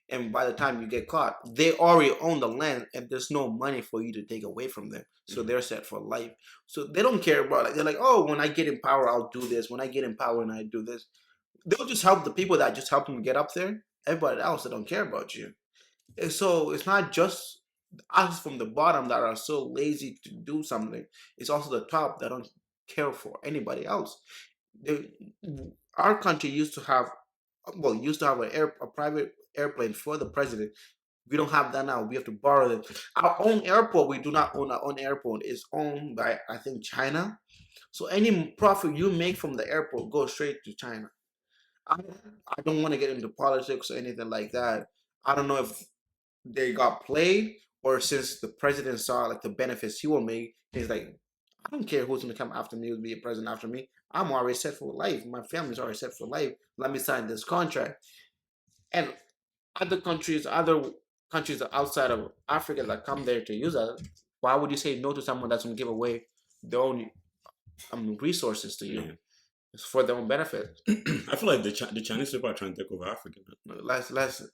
And by the time you get caught, they already own the land, and there's no money for you to take away from them. So Mhm. they're set for life. So they don't care about it. They're like, oh, when I get in power, I'll do this. When I get in power, and I do this, they'll just help the people that just help them get up there. Everybody else, they don't care about you. And so it's not just us from the bottom that are so lazy to do something. It's also the top that don't care for anybody else. the, our country used to have, well, used to have a private airplane for the president. We don't have that now. We have to borrow it. Our own airport, we do not own our own airport. It's owned by, I think, China. So any profit you make from the airport goes straight to China. I, I don't want to get into politics or anything like that. I don't know if they got played or since the president saw like the benefits he will make, he's like, I don't care who's gonna come after me, who's be a president after me. I'm already set for life. My family's already set for life. Let me sign this contract. And other countries outside of Africa that come there to use that, why would you say no to someone that's gonna give away their own resources to you? Yeah. It's for their own benefit. I feel like the Chinese people are trying to take over Africa. Man.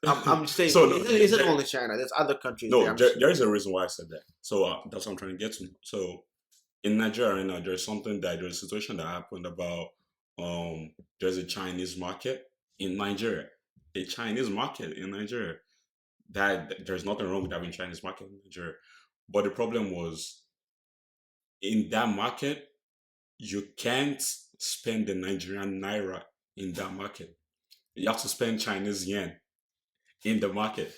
I'm saying, So, it isn't only China. There's other countries. No, there is a reason why I said that. So that's what I'm trying to get to. So in Nigeria right now, there's a situation that happened about there's a Chinese market in Nigeria. A Chinese market in Nigeria. That there's nothing wrong with having a Chinese market in Nigeria. But the problem was in that market, you can't spend the Nigerian naira in that market. You have to spend Chinese yen in the market.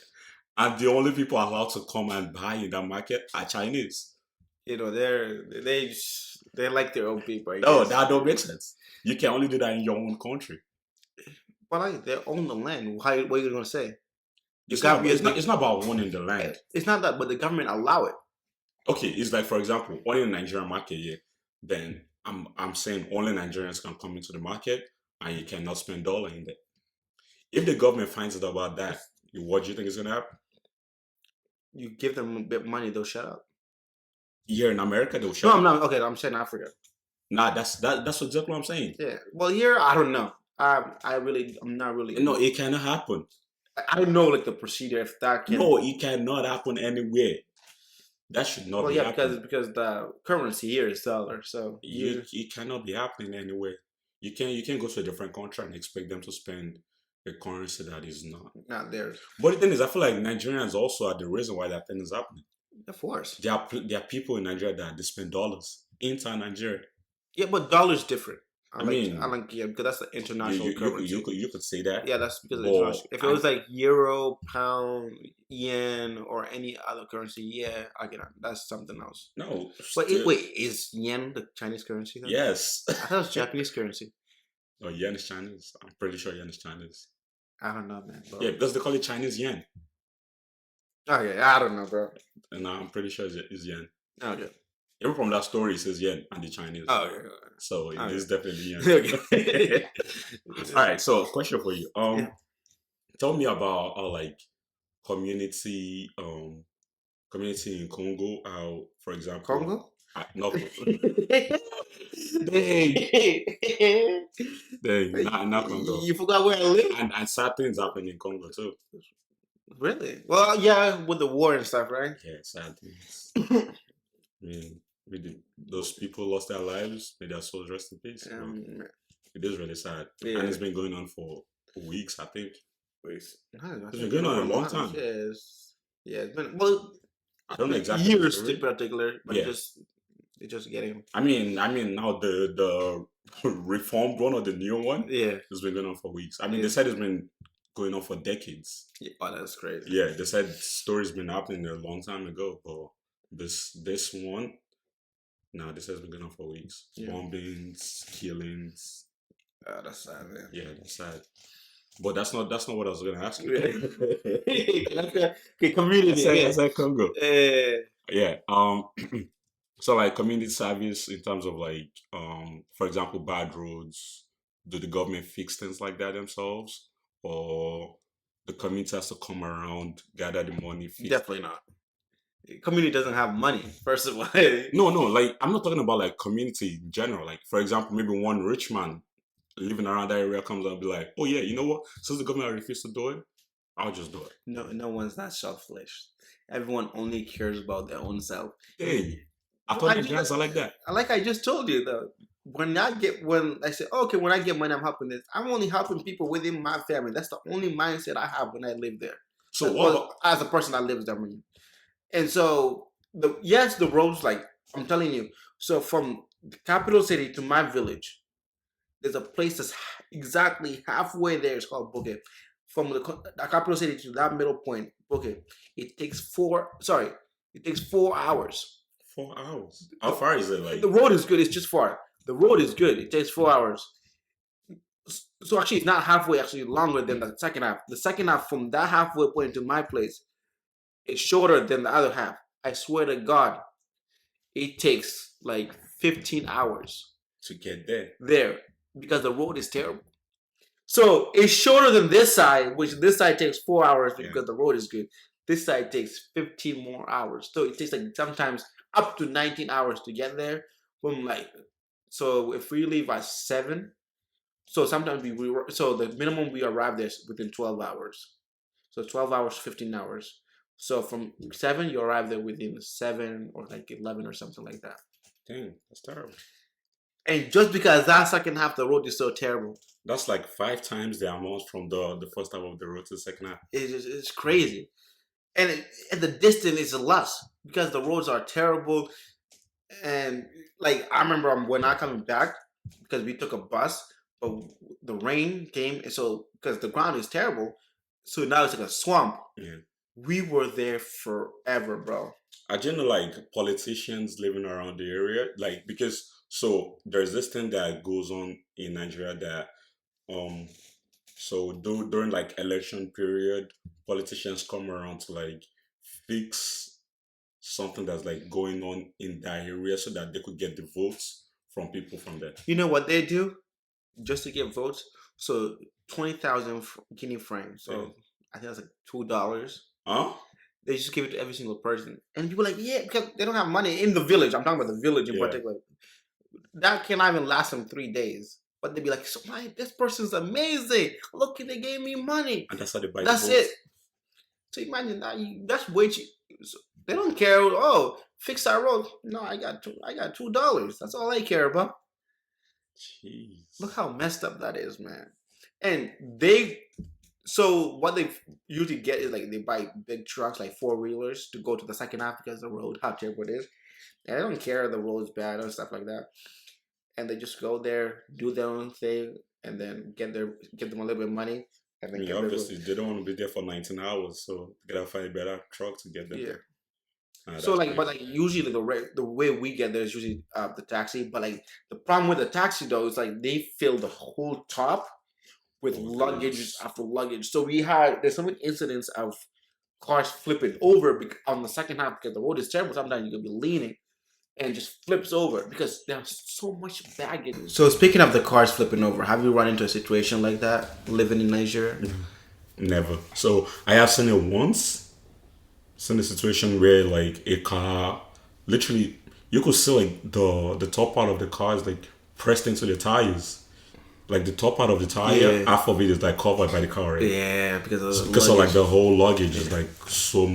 And the only people allowed to come and buy in that market are Chinese. You know, they like their own people. No, that don't make sense. You can only do that in your own country. But they own the land. What are you going to say? It's not about owning the land. It's not that, but the government allow it. Okay, it's like, for example, owning the Nigerian market, yeah, then I'm saying only Nigerians can come into the market and you cannot spend dollar in there. If the government finds out about that, what do you think is going to happen? You give them a bit of money, they'll shut up. Here in America, they'll shut up. No, I'm not. Okay, I'm saying Africa. Nah, that's exactly what I'm saying. Yeah. Well, here, I don't know. I'm not really. No, it cannot happen. I don't know, like, the procedure, if that can. No, it cannot happen anywhere. That should not be happening. because the currency here is dollar, so it cannot be happening anywhere. You can't go to a different country and expect them to spend a currency that is not theirs. But the thing is, I feel like Nigerians also are the reason why that thing is happening. Of course, there are people in Nigeria that they spend dollars inside Nigeria. Yeah, but dollar's different. I mean, because that's the international currency. You could say that. Yeah, that's because of international. If it was like euro, pound, yen, or any other currency, yeah, I get it. That's something else. No, but wait, is yen the Chinese currency? Then? Yes, I thought it was Japanese currency. Oh, yen is Chinese. I'm pretty sure yen is Chinese. I don't know, man. Bro. Yeah, because they call it Chinese yen. Okay, I don't know, bro. And I'm pretty sure it's yen. Okay. Even from that story, it says yen and the Chinese. Oh, okay. So it is definitely yen. All right. So, question for you. Tell me about like community in Congo. How, for example, Congo. No. Not Congo. You forgot where I live. And sad things happen in Congo too. Really? Well, yeah, with the war and stuff, right? Yeah, sad things. I mean, those people lost their lives. May their souls rest in peace. It is really sad, and it's been going on for weeks. I think it's been going on a long time. Yes. Yeah, it's been I don't know exactly years in particular, but it's just getting. I mean, now the reformed one or the new one, it's been going on for weeks. I mean, they said it's been going on for decades. Yeah, oh, that's crazy. Yeah, they said stories been happening a long time ago, but this one, this has been going on for weeks. Bombings, killings. Oh, that's sad, man. Yeah, that's sad. But that's not what I was gonna ask you. Okay, community. I said Congo. Yeah. So like community service in terms of like for example, bad roads. Do the government fix things like that themselves, or the community has to come around, gather the money? Definitely not. Community doesn't have money, first of all. No, like I'm not talking about like community in general. Like, for example, maybe one rich man living around that area comes and be like, oh yeah, you know what? Since the government refused to do it, I'll just do it. No one's that selfish. Everyone only cares about their own self. Hey, I thought Nigerians are like that. Like I just told you though. When I say, okay, when I get money, I'm helping this. I'm only helping people within my family. That's the only mindset I have when I live there. So as a person that lives there, and so the roads, like I'm telling you. So from the capital city to my village, there's a place that's exactly halfway there. It's called Bukit. From the capital city to that middle point, Bukit, it takes 4 hours. 4 hours. How far is it? Like The road is good. It's just far. The road is good. It takes 4 hours. So actually, it's not halfway. Actually, longer than the second half. The second half from that halfway point to my place, it's shorter than the other half. I swear to God, it takes like 15 hours to get there. There, because the road is terrible. So it's shorter than this side, which this side takes 4 hours because the road is good. This side takes 15 more hours. So it takes like sometimes up to 19 hours to get there. So if we leave at 7, so sometimes so the minimum we arrive there is within 12 hours. So 12 hours, 15 hours. So from 7, you arrive there within 7 or like 11 or something like that. Dang, that's terrible. And just because that second half the road is so terrible. That's like 5 times the amount from the first half of the road to the second half. It's crazy. And the distance is less because the roads are terrible. And like I remember when I coming back, because we took a bus, but the rain came, and so because the ground is terrible, so now it's like a swamp. Yeah. We were there forever, bro. I didn't know like politicians living around the area, like because so there's this thing that goes on in Nigeria that so during like election period, politicians come around to like fix something that's like going on in that area so that they could get the votes from people from there. You know what they do just to get votes? So 20,000 Guinea francs. So I think that's like $2. Huh? They just give it to every single person. And people are like, yeah, because they don't have money in the village. I'm talking about the village in particular. That cannot even last them 3 days. But they'd be like, so this person's amazing. Look, they gave me money. And that's how they buy That's it. So imagine that. That's way cheap. So they don't care. Oh, fix our road. No, I got $2. That's all I care about. Jeez. Look how messed up that is, man. And so what they usually get is like they buy big trucks, like 4-wheelers, to go to the second half because the road, how terrible it is. And they don't care if the road's bad or stuff like that. And they just go there, do their own thing, and then give them a little bit of money. And then obviously they don't want to be there for 19 hours, so they gotta find a better truck to get them. Yeah. So like, but like usually the way we get there is usually the taxi. But like the problem with the taxi though is like they fill the whole top with luggage after luggage. So there's so many incidents of cars flipping over on the second half because the road is terrible. Sometimes you can be leaning and just flips over because there's so much baggage. So speaking of the cars flipping over, have you run into a situation like that living in Nigeria? Never. So I have seen it once. Seen a situation where like a car, literally, you could see like the top part of the car is like pressed into the tires. Like the top part of the tire, half of it is like covered by the car, right? Yeah, because of like the whole luggage is like so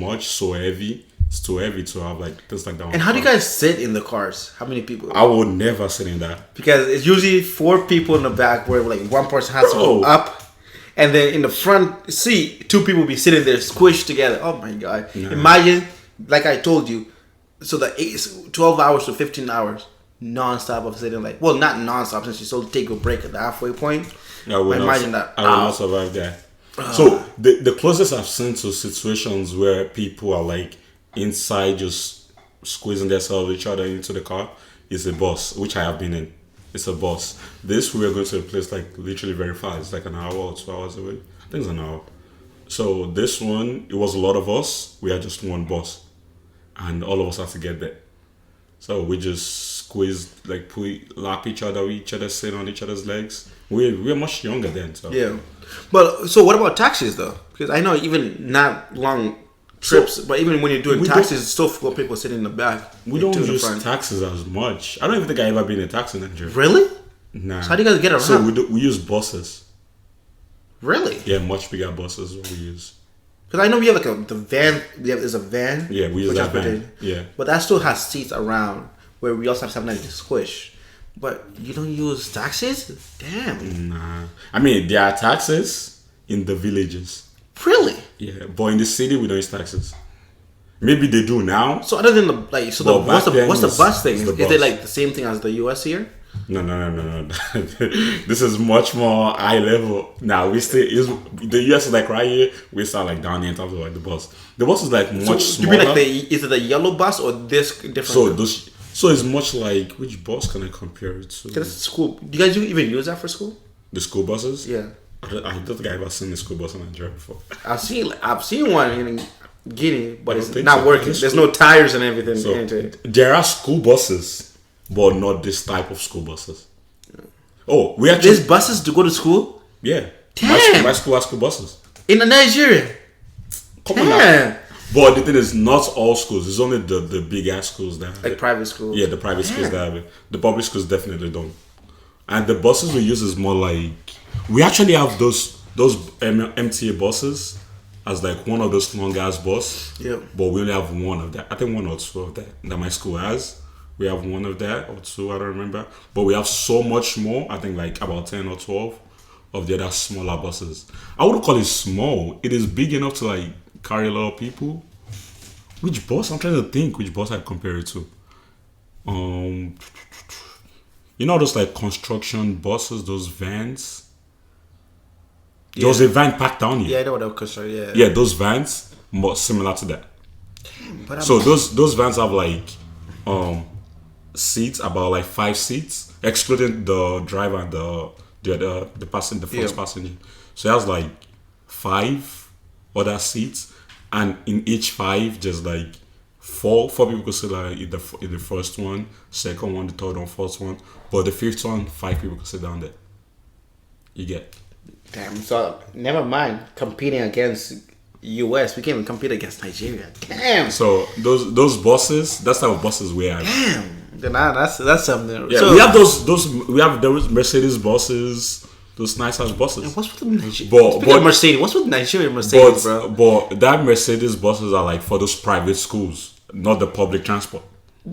heavy. It's too heavy to have like things like that. And how do you guys sit in the cars? How many people? I would never sit in that because it's usually 4 people in the back where like one person has to go up, and then in the front seat 2 people be sitting there squished together. Oh my god! Nah. Imagine, like I told you, so the 12 hours to 15 hours. Non-stop of sitting like not non-stop since you still take a break at the halfway point. Imagine that. I will not survive that. So the closest I've seen to situations where people are like inside just squeezing themselves each other into the car is a bus, which I have been in. It's a bus. This we are going to a place like literally very far. It's like an hour or 2 hours away. I think it's an hour. So this one, it was a lot of us. We had just one bus, and all of us had to get there. So we just squeezed, like lap each other, sit on each other's legs. We're much younger then. So. Yeah. But so what about taxis though? Because I know even not long trips, but even when you're doing taxis, it's still full of people sitting in the back. We don't use taxis as much. I don't even think I ever been in a taxi in Nigeria. Really? Nah. So how do you guys get around? So we use buses. Really? Yeah, much bigger buses we use. Because I know we have like the van. There's a van. Yeah, we use that van. Yeah. But that still has seats around where we also have something like to squish. But you don't use taxis? Damn. Nah. I mean, there are taxis in the villages. Really? Yeah, but in the city we don't use taxis. Maybe they do now. So other than what's the bus thing? Is it like the same thing as the US here? No. This is much more high level. Now we still is the US is like right here. We start like down here in terms of like the bus. The bus is like much So you smaller. mean like is it the yellow bus or this different? So it's much like which bus can I compare it to? That's school. Do you guys even use that for school? The school buses? Yeah, I don't think I've ever seen the school bus in Nigeria before. I've seen one in Guinea, but I don't it's think not so. working. There's no tires and everything So into it. there are school buses, but not this type of school buses. Oh, we actually There's buses to go to school yeah. Damn. My school has school buses. in Nigeria. Come on now. But the thing is, not all schools. It's only the big ass schools that have Like it. private schools. Yeah, the private schools that have it. The public schools definitely don't. And the buses we use is more like we actually have those MTA buses as like one of those long ass bus. Yeah. But we only have one of that. I think one or two of that my school has. We have one of that or two, I don't remember. But we have so much more. I think like about 10 or 12 of the other smaller buses. I wouldn't call it small. It is big enough to like carry a lot of people. Which bus? I'm trying to think which bus I'd compare it to. You know those like construction buses, those vans? There was a van packed down here. Yeah, I know what I'm concerned. Yeah. Yeah, those vans, more similar to that. But So those vans have like seats, about like 5 seats, excluding the driver and the passenger, the first Yeah. passenger. So it has like 5 other seats, and in each 5, just like four people could sit like in the first one, second one, the third one, fourth one, but the fifth one, 5 people could sit down there. You get. damn. So never mind competing against US. We can't even compete against Nigeria. Damn. So those buses, that's type of buses we have. Damn. Then that's something. Yeah, So, we have those Mercedes buses, those nice ass buses. What's with Nigeria? But- Speaking of Mercedes, what's with Nigeria Mercedes, bro? But that Mercedes buses are like for those private schools, not the public transport.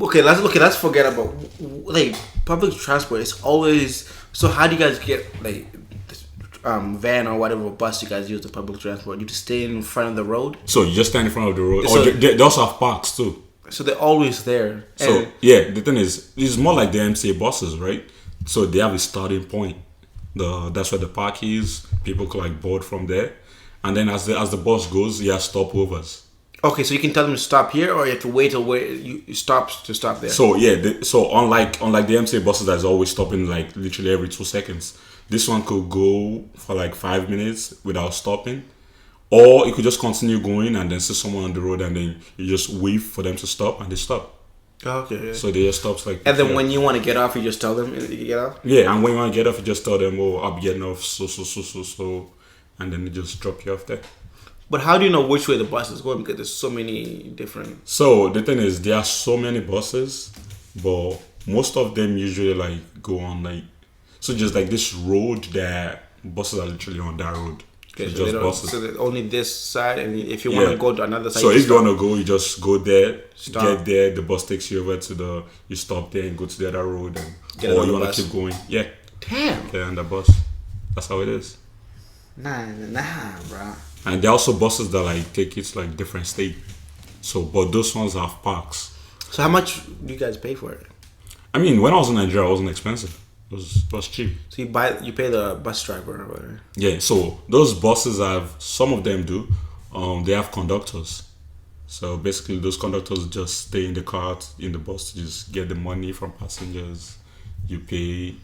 Okay, let's forget about like public transport. It's always so. How do you guys get like this, van or whatever bus you guys use the public transport? You just stay in front of the road, So you just stand in front of the road. So- Or they also have parks too. so they're always there. So And yeah, the thing is, it's more like the MCA buses, right? So they have a starting point. That's where the park is. People can like board from there, and then as the bus goes, you have stopovers. okay, so you can tell them to stop here, or you have to wait till where you stop there. So yeah, so unlike the MCA buses that's always stopping like literally every 2 seconds, this one could go for like 5 minutes without stopping, or it could just continue going and then see someone on the road and then you just wait for them to stop and they stop. Okay. So they just stops like. And then when you want to get off, you just tell them you get off. yeah, and when you want to get off, you just tell them, oh, I'll be getting off so, and then they just drop you off there. But how do you know which way the bus is going? Because there's so many different. So the thing is, there are so many buses, but most of them usually like go on like, so just like this road that buses are literally on that road. Okay, So so, they just don't, buses. so that only this side, and if you want to Yeah. go to another side, So you if you stop. want to go, you just go there, Stop. get there, the bus takes you over to you stop there and go to the other road, and Get or another you want bus. to keep going. Yeah, Damn. get on the bus. That's how it is. Nah, bro. And there are also buses that like take you to like different state. So, but those ones have parks. So how much do you guys pay for it? I mean, when I was in Nigeria, it wasn't expensive. It was cheap. So you pay the bus driver or whatever. Yeah. So those buses have, some of them do. They have conductors. So basically, those conductors just stay in the car in the bus to just get the money from passengers. You pay.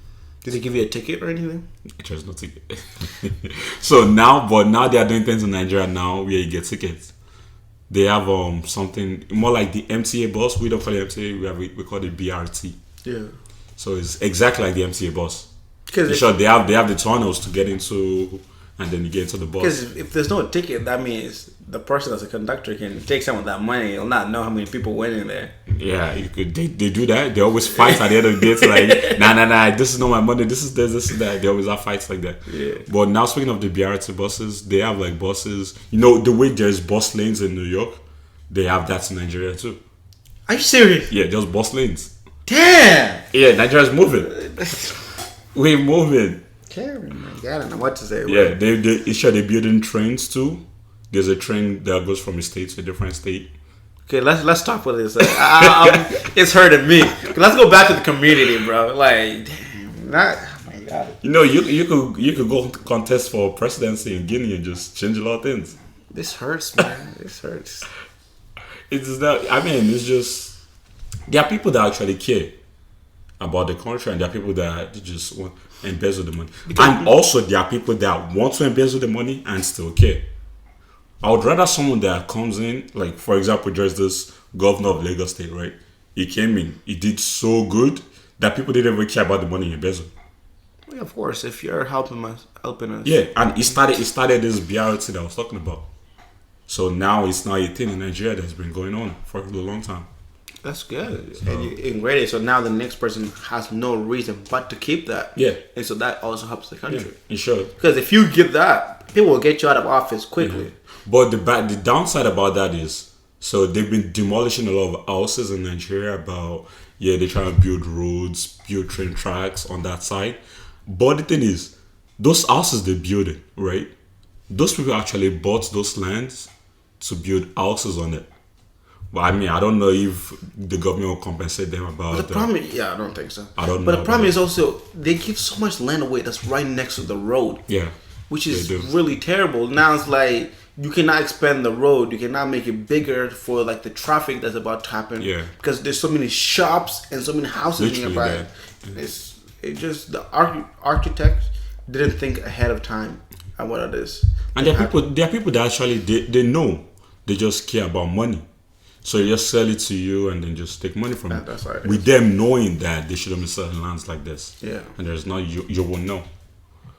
Did they give you a ticket or anything? There's no ticket. So now they are doing things in Nigeria now where you get tickets. They have something more like the MTA bus. We don't call it MTA. We call it BRT. Yeah. So it's exactly like the MTA bus. Because In short, they have the tunnels to get into, and then you get into the bus. if there's no ticket, that means the person that's a conductor can take some of that money. He'll not know how many people went in there. Yeah, they do that. They always fight at the end of the day. It's like, nah, this is not my money. This is this is that. They always have fights like that. Yeah. But now speaking of the BRT buses, they have like buses. You know the way there's bus lanes in New York, they have that in Nigeria too. Are you serious? Yeah, just bus lanes. Damn. Yeah, Nigeria's moving. We're moving. Damn, I don't know what to say. Yeah, they're building trains too. There's a train that goes from a state to a different state. Okay, let's stop with this. It's hurting me. Let's go back to the community, bro. Like, damn, not. Oh my god. You could go contest for presidency in Guinea and just change a lot of things. This hurts, man. This hurts. It's that. I mean, it's just there are people that actually care about the country, and there are people that just want to embezzle the money, and also there are people that want to embezzle the money and still care. I would rather someone that comes in, like for example, there's this governor of Lagos State, right? He came in, he did so good that people didn't even care about the money he embezzled. Yeah, of course, if you're helping us. Yeah, and he started this BRT that I was talking about. So now it's now a thing in Nigeria that's been going on for a long time. That's good. And you integrate it, so now the next person has no reason but to keep that. Yeah. And so that also helps the country. Yeah, you should. Because if you give that, people will get you out of office quickly. Yeah. But the downside about that is, so they've been demolishing a lot of houses in Nigeria about, they're trying to build roads, build train tracks on that side. But the thing is, those houses they build it, right? Those people actually bought those lands to build houses on it. But I mean, I don't know if the government will compensate them about But the problem, I don't think so. I don't know. But the problem is also, they give so much land away that's right next to the road. Yeah. Which is really terrible. Now it's like, you cannot expand the road. You cannot make it bigger for like the traffic that's about to happen. Yeah. Because there's so many shops and so many houses Literally nearby. Yeah. It just, the architects didn't think ahead of time at what it is. And there are people that actually they know, they just care about money. So they just sell it to you and then just take money from you. That's right. With them knowing that they shouldn't be selling lands like this. Yeah. And there's not, you won't know.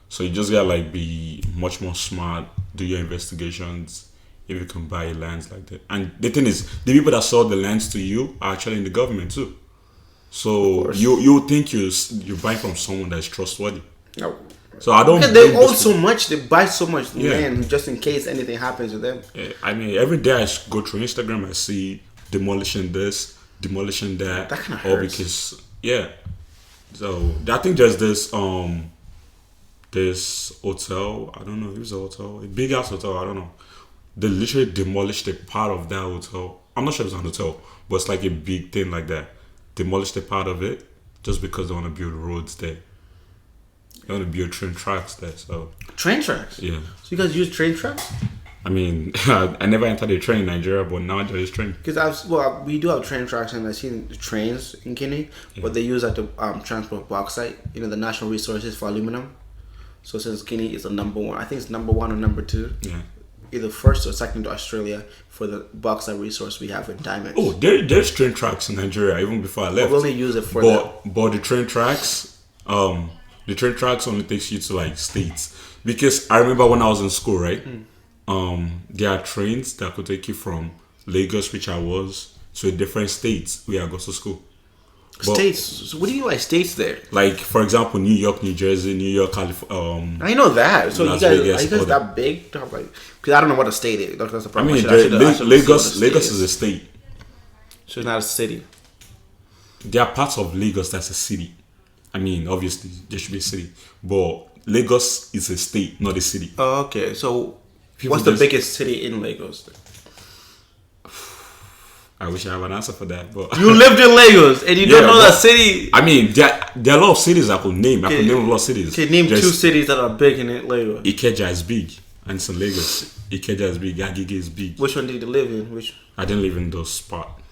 So you just gotta like be much more smart, do your investigations if you can buy lands like that. And the thing is, the people that sold the lands to you are actually in the government too. So you think you're buying from someone that's trustworthy. No. So I don't. Because they own so much, they buy so much land just in case anything happens to them. Yeah, I mean, every day I go through Instagram, I see demolishing this, demolishing that. That kind of all hurts. because So I think there's this hotel. I don't know if it's a hotel, a big ass hotel. I don't know. They literally demolished a part of that hotel. I'm not sure if it's an hotel, but it's like a big thing like that. Demolished a part of it just because they want to build roads there. They want to build train tracks there. So Train tracks? yeah. So you guys use train tracks? I mean, I never entered a train in Nigeria, but now there is train. Because we do have train tracks, and I've seen the trains in Guinea, but they use that to transport bauxite. You know, the national resources for aluminum. So since Guinea is the number one, I think it's number one or number two. Yeah. Either first or second to Australia for the bauxite resource we have in diamonds. Oh, there's train tracks in Nigeria even before I left. We only use it for but the train tracks, only takes you to like states. Because I remember when I was in school, right? There are trains that could take you from Lagos, which I was, to different states where I go to school. But, states. So what do you mean like states there? like for example, New York, New Jersey, New York, California. I know that. So Las you guys, Vegas, are you guys all that big? Like, because I don't know what a state is. That's the I problem. mean, Lagos is a state. So it's not a city. There are parts of Lagos that's a city. I mean, obviously there should be a city, but Lagos is a state, not a city. Oh, okay. So People what's the just- biggest city in Lagos? I wish I have an answer for that, but You lived in Lagos and you don't Yeah, know but- that city. I mean, there are a lot of cities I could name. I could name a lot of cities. Okay, name There's- two cities that are big in Lagos. Ikeja is big, and it's in Lagos. Ikeja is big. Agege is big. Which one did you live in? Which? I didn't live in those spots.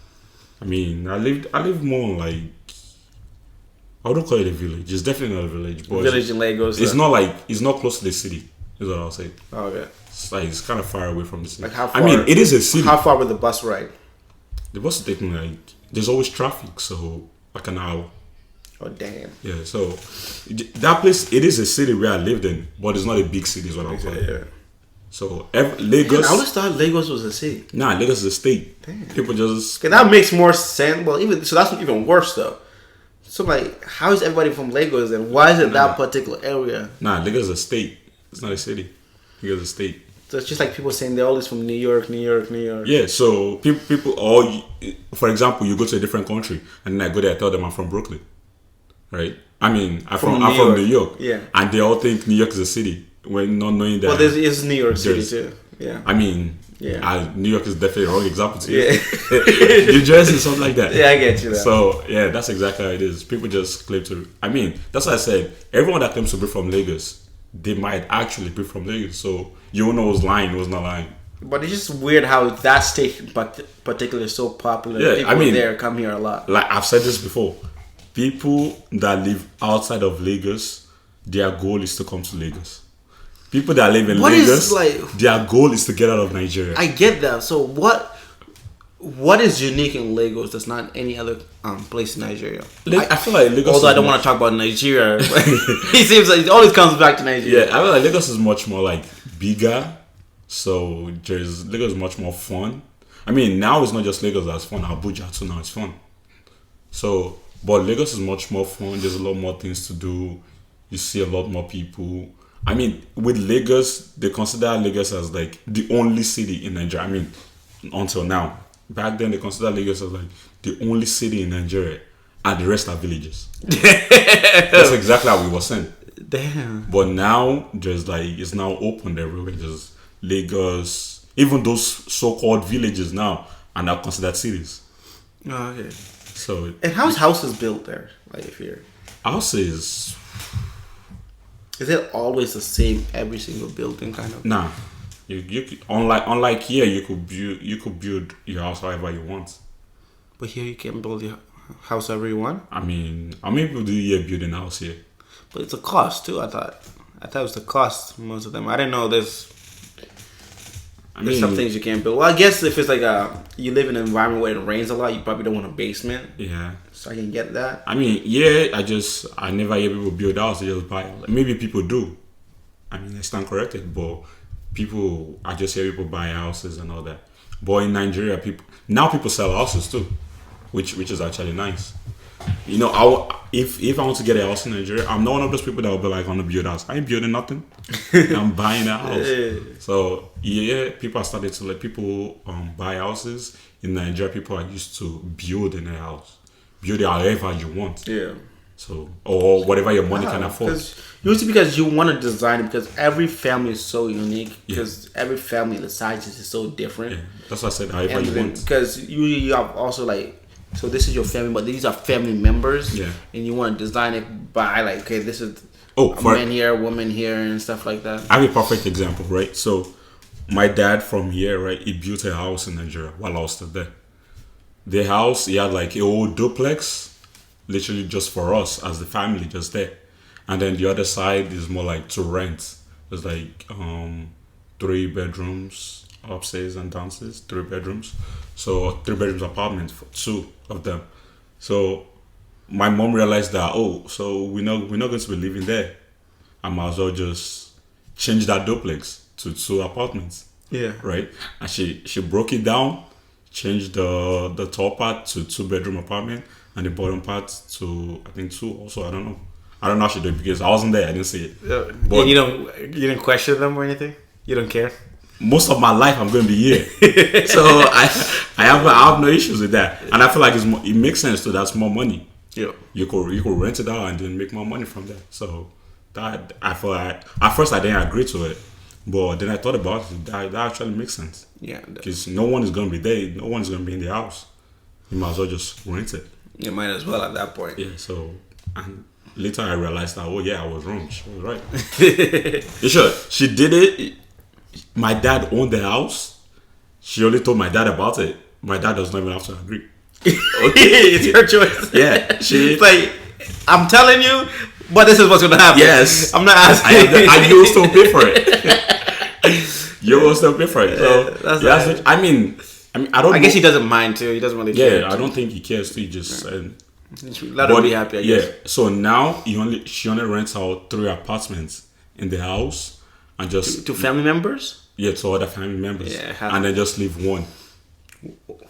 I mean, I lived more like, I wouldn't call it a village. It's definitely not a village, but Village in Lagos. it's not like it's not close to the city. Is what I'll say. Oh, okay. It's kind of far away from the city. Like how I far? mean, it is a city. How far would the bus ride? The bus is taking like there's always traffic, so like an hour. Oh, damn. Yeah, so that place, it is a city where I lived in, but it's not a big city, is what I'm saying. Yeah. So Lagos. I always thought Lagos was a city. Nah, Lagos is a state. Damn. People just. Okay, that makes more sense. Well, even so, that's even worse though. So like, how is everybody from Lagos and why is it that particular area? Nah, Lagos is a state. It's not a city. Lagos is a state. So it's just like people saying they're always from New York, New York, New York. Yeah, so people all, for example, you go to a different country and then I go there, I tell them I'm from Brooklyn, right? I mean, I'm from New York. Yeah. And they all think New York is a city when not knowing that. Well, there's New York City there's- too. Yeah. I mean, New York is definitely a wrong example to Yeah. use. New Jersey, something like that. Yeah, I get you. That. So yeah, that's exactly how it is. People just claim to. I mean, that's why I said everyone that claims to be from Lagos, they might actually be from Lagos. So you don't know who's lying, who's not lying. But it's just weird how that state in particular is so popular. Yeah, People I mean, there come here a lot. Like I've said this before, people that live outside of Lagos, their goal is to come to Lagos. People that live in Lagos, their goal is to get out of Nigeria. I get that. So what is unique in Lagos that's not any other place in Nigeria? I feel like Lagos. Although I don't want to talk about Nigeria, it seems like it always comes back to Nigeria. Yeah, I feel like Lagos is much more like bigger. So Lagos is much more fun. I mean, now it's not just Lagos that's fun. Abuja too now is fun. So, but Lagos is much more fun. There's a lot more things to do. You see a lot more people. I mean, with Lagos, they consider Lagos as like the only city in Nigeria. I mean, until now. Back then, they consider Lagos as like the only city in Nigeria, and the rest are villages. That's exactly how we were saying. Damn. But now, there's like it's now open everywhere. There's Lagos, even those so-called villages now are now considered cities. Oh, okay. So, and how's houses built there? Like if you're houses, is it always the same every single building kind of? Nah, you unlike here, you could build your house however you want. But here you can build your house however you want. I mean, how many people do you build a house here? But it's a cost too. I thought it was the cost. Most of them. I didn't know there's some things you can't build. Well, I guess if it's like you live in an environment where it rains a lot, you probably don't want a basement. Yeah. So I can get that. I mean, yeah, I never hear people build houses, they just buy. Maybe people do. I mean, I stand corrected, but I just hear people buy houses and all that. But in Nigeria, people sell houses too, which is actually nice. You know, if I want to get a house in Nigeria, I'm not one of those people that will be like, I want to build a house. I ain't building nothing. I'm buying a house. So yeah, people are starting to let people buy houses in Nigeria. People are used to building a house, build it however you want. Yeah. So or whatever your money can afford. Usually because you want to design it because every family is so unique. Because every family, the sizes is so different. Yeah. That's what I said. However you want. Because you have also like. So this is your family, but these are family members. Yeah. And you want to design it by like, okay, this is a man here, a woman here, and stuff like that. I have a perfect example, right? So my dad from here, right? He built a house in Nigeria while I was still there. The house, he had like a old duplex, literally just for us as the family, just there. And then the other side is more like to rent. There's like 3 bedrooms upstairs and downstairs, 3 bedrooms. So 3 bedrooms apartment for 2 of them. So my mom realized that so we're not going to be living there. I might as well just change that duplex to 2 apartments. Yeah. Right. And she broke it down, changed the top part to 2-bedroom apartment and the bottom part to I think 2 also. I don't know how she did it because I wasn't there. I didn't see it. But you didn't question them or anything? You don't care? Most of my life I'm going to be here, so I have no issues with that, and I feel like it makes sense too. That's more money. Yeah, you could rent it out and then make more money from that. So that I feel like at first I didn't agree to it, but then I thought about it. That actually makes sense. Yeah, because no one is going to be there. No one is going to be in the house. You might as well just rent it. You might as well at that point. Yeah. So and later I realized that I was wrong. She was right. Sure, she did it. My dad owned the house. She only told my dad about it. My dad does not even have to agree. Okay, it's her choice. Yeah, it's like I'm telling you, but this is what's gonna happen. Yes, I'm not asking. And you will still pay for it. You will still pay for it. So I mean, I don't. I guess he doesn't mind too. He doesn't really care. Yeah, I don't think he cares too. He just let him be happy. I guess. Yeah. So now she only rents out 3 apartments in the house. And just to family members? Yeah, to other family members. Yeah, and then just leave 1.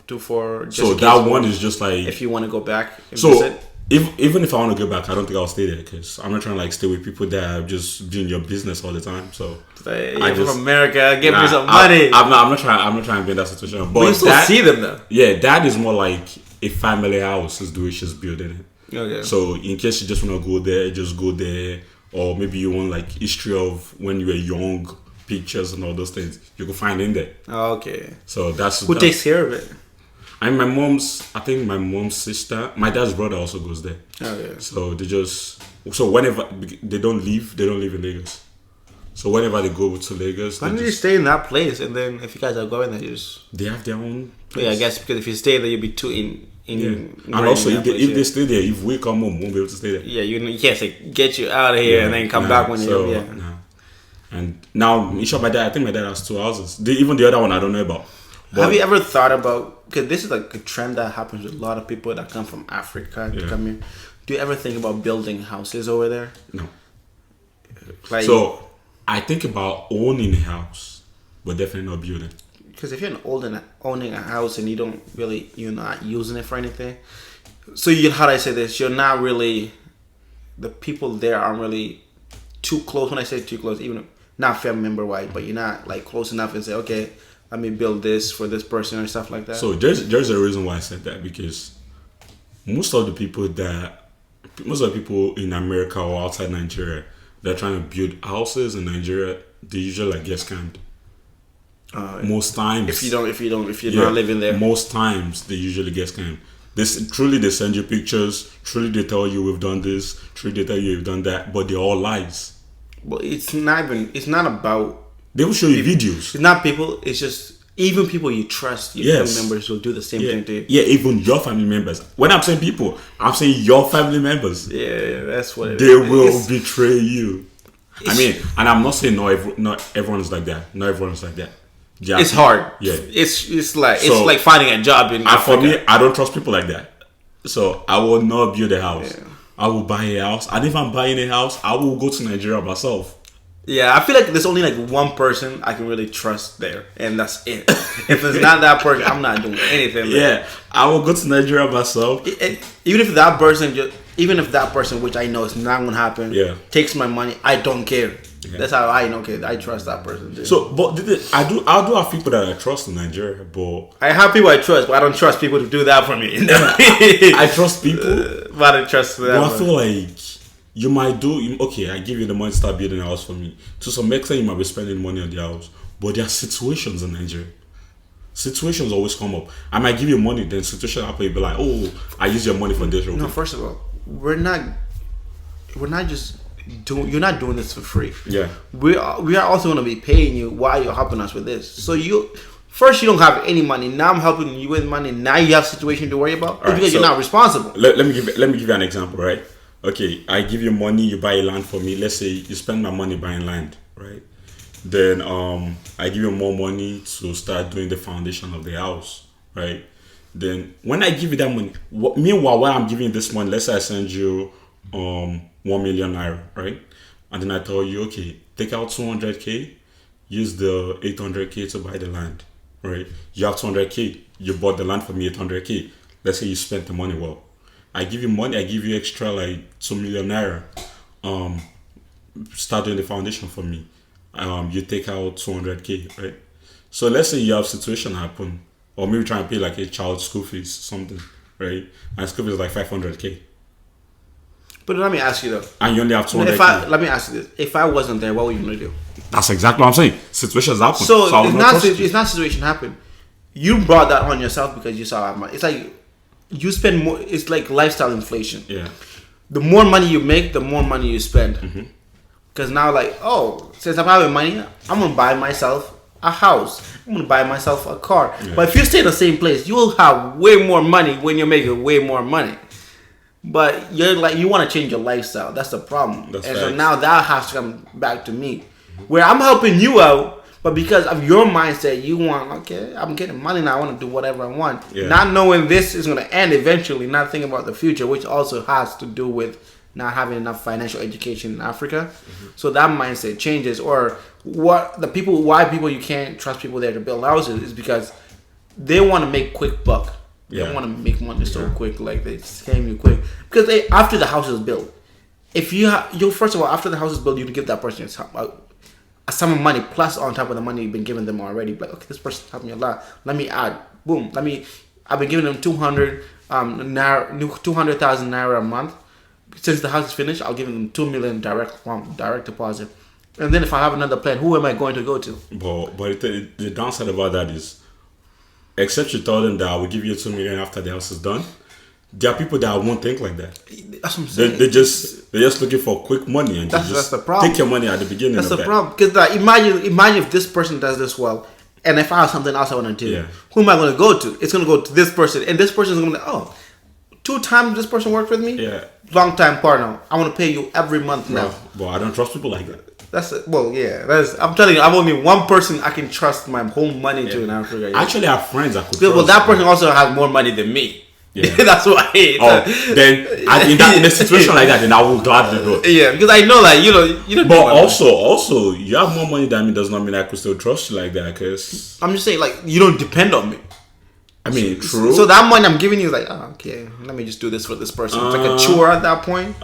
2 for. Just so that one is just like if you want to go back. So even if I want to go back, I don't think I'll stay there because I'm not trying to like stay with people that are just doing your business all the time. So I'm from America. Give me some money. I'm not trying to be in that situation. But you still see them though. Yeah, that is more like a family house is the way she's building it. Okay. So in case you just want to go there, just go there. Or maybe you want like history of when you were young, pictures and all those things, you can find in there. Okay. So Who takes care of it? And I think my mom's sister, my dad's brother also goes there. Oh yeah. So whenever they don't live in Lagos. So whenever they go to Lagos, why don't you stay in that place, and then if you guys are going there, they have their own place. Yeah, I guess because if you stay there, you'll be too in. And also, if they stay there, if we come home, we won't be able to stay there. Yeah, you can't say get you out of here and then come back when you're. Yeah. Nah. And now, I think my dad has 2 houses. Even the other one, I don't know about. But have you ever thought about, because this is like a trend that happens with a lot of people that come from Africa to come here. Do you ever think about building houses over there? No. Like, so I think about owning a house, but definitely not building. Because if you're owning a house and you're not using it for anything, so how do I say this? You're not really, the people there aren't really too close. When I say too close, even not family member wise, but you're not like close enough and say, okay, let me build this for this person or stuff like that. So there's a reason why I said that, because most of the people in America or outside Nigeria, they're trying to build houses in Nigeria, they usually get scammed. Most times, if you're not living there, most times they usually get scammed. They send you pictures. Truly, they tell you we've done this. Truly, they tell you we've done that. But they're all lies. But it's not about. They will show you videos. It's not people. It's just even people you trust. Your family members will do the same thing to you. Yeah, even your family members. When I'm saying people, I'm saying your family members. Yeah, that's what they will betray you. I mean, and I'm not saying not everyone is like that. Not everyone is like that. Yeah, it's hard. Yeah, it's like finding a job in Africa. For me, I don't trust people like that. So I will not build a house. Yeah. I will buy a house, and if I'm buying a house, I will go to Nigeria myself. Yeah, I feel like there's only like one person I can really trust there, and that's it. If it's not that person, I'm not doing anything. Yeah, I will go to Nigeria myself. Even if that person, which I know is not gonna happen, takes my money, I don't care. Yeah. That's how I know. Okay, I trust that person. Too. So, but I do have people that I trust in Nigeria, but I have people I trust, but I don't trust people to do that for me. I trust people, but I trust them. But I feel like you might do. Okay, I give you the money to start building a house for me. To some extent, you might be spending money on the house, but there are situations in Nigeria. Situations always come up. I might give you money, then situation happen. You'll be like, "Oh, I use your money for this." No, first of all, we're not just. You're not doing this for free. Yeah, we are also going to be paying you while you're helping us with this. So you don't have any money. Now I'm helping you with money. Now you have a situation to worry about because you're not responsible. Let me give you an example, right? Okay, I give you money, you buy land for me. Let's say you spend my money buying land, right? Then I give you more money to start doing the foundation of the house, right? Then when I give you that money, meanwhile while I'm giving you this money, let's say I send you 1 million naira, right? And then I tell you, okay, take out 200k, use the 800k to buy the land, right? You have 200k, you bought the land for me 800k. Let's say you spent the money well. I give you money, I give you extra like 2 million naira. Start doing the foundation for me. You take out 200k, right? So let's say you have situation happen, or maybe try and pay like a child's school fees, something, right? And school fees is like 500k. But let me ask you though. And you only have 200k. Let me ask you this. If I wasn't there, what were you going to do? That's exactly what I'm saying. Situations happen. So it's not situation happen. You brought that on yourself because you saw money. It's like you spend more. It's like lifestyle inflation. Yeah. The more money you make, the more money you spend. Because now, like, since I'm having money, I'm going to buy myself a house. I'm going to buy myself a car. Yeah. But if you stay in the same place, you will have way more money when you're making way more money. But you're like, you want to change your lifestyle. That's the problem. So now that has to come back to me, where I'm helping you out, but because of your mindset, you want, okay, I'm getting money now. I want to do whatever I want, not knowing this is going to end eventually. Not thinking about the future, which also has to do with not having enough financial education in Africa. So that mindset changes, or why people you can't trust people there to build houses is because they want to make quick buck. They want to make money so quick, like they scam you quick. Because after the house is built, if you first of all, after the house is built, you give that person a sum of money plus on top of the money you've been giving them already. Like, okay, this person helped me a lot. Let me add, boom. I've been giving them 200,000 naira a month. Since the house is finished, I'll give them 2 million direct deposit. And then if I have another plan, who am I going to go to? But the downside about that is, except you tell them that I will give you 2 million after the house is done, there are people that won't think like that. That's what I'm saying. They're just looking for quick money, and that's the problem. Take your money at the beginning. That's the problem. Because imagine if this person does this well, and if I have something else I want to do, who am I going to go to? It's going to go to this person, and this person is going to 2 times this person worked with me. Yeah, long time partner. I want to pay you every month now. But I don't trust people like that. I'm telling you, I'm only one person I can trust my whole money to in Africa. I actually have friends I could trust. Well, that person also has more money than me. Yeah. That's why. Then in a situation like that, then I will gladly go. Yeah, because I know that you don't. But also, you have more money than me does not mean I could still trust you like that. Cause I'm just saying, like, you don't depend on me. I mean, true. So that money I'm giving you is like, okay, let me just do this for this person. It's like a chore at that point.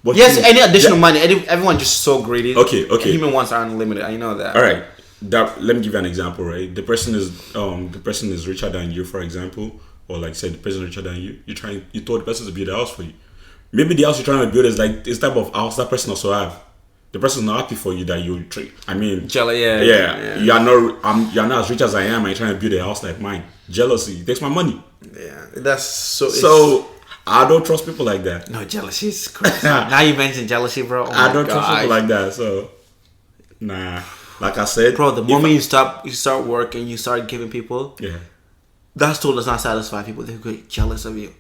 But yes, any additional money, everyone's just so greedy. Okay. Human wants are unlimited. I know that. All right. Let me give you an example. Right, the person is richer than you, for example. Or like say the person richer than you, you told the person to build a house for you. Maybe the house you're trying to build is like this type of house that person also have. The person is not happy for you that you treat. I mean, yeah. You're not as rich as I am, and you're trying to build a house like mine. Jealousy, it takes my money. Yeah, that's so. So I don't trust people like that. No, jealousy is crazy. Now you mentioned jealousy, bro. I don't trust people like that. So nah, like I said, bro. The moment you start working, you start giving people. Yeah. That still does not satisfy people. They get jealous of you.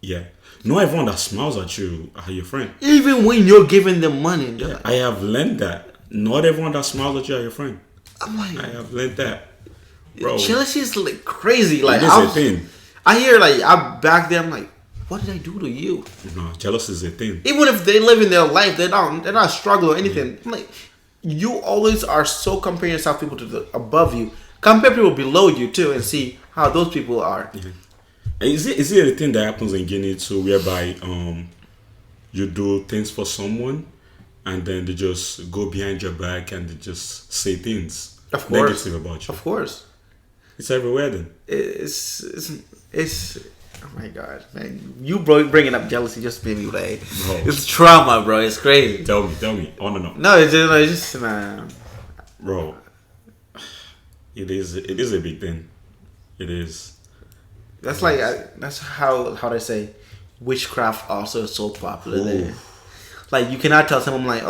Yeah. Not everyone that smiles at you are your friend. Even when you're giving them money. Yeah, I have learned that. Not everyone that smiles at you are your friend. I'm like, I have learned that. Bro. Jealousy is like crazy. Like, it is a thing. I hear I back there, I'm like, what did I do to you? No, jealousy is a thing. Even if they live in their life, they're not struggling or anything. I'm like, you always are so comparing yourself to people above you. Compare people below you too and see how those people are. Yeah. Is it a thing that happens in Guinea too, whereby you do things for someone and then they just go behind your back and they just say things negative about you? Of course. It's everywhere then. It's oh my god, man. You bringing up jealousy just made me like, it's trauma, bro. It's crazy. Tell me. I want to know. No, it's just bro. It is a big thing. It is. That's like that's how they say witchcraft also is so popular there. Like you cannot tell someone like,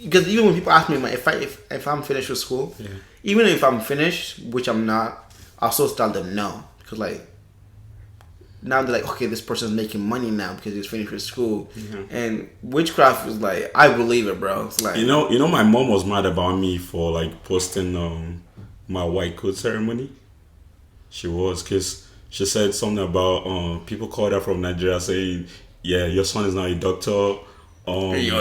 because even when people ask me if I'm finished with school, even if I'm finished, which I'm not, I'll still tell them no, because like now they're like, okay, this person's making money now because he's finished with school, and witchcraft is like, I believe it, bro. It's like you know, my mom was mad about me for like posting my white coat ceremony. She was, because she said something about people called her from Nigeria saying, yeah, your son is now a doctor. You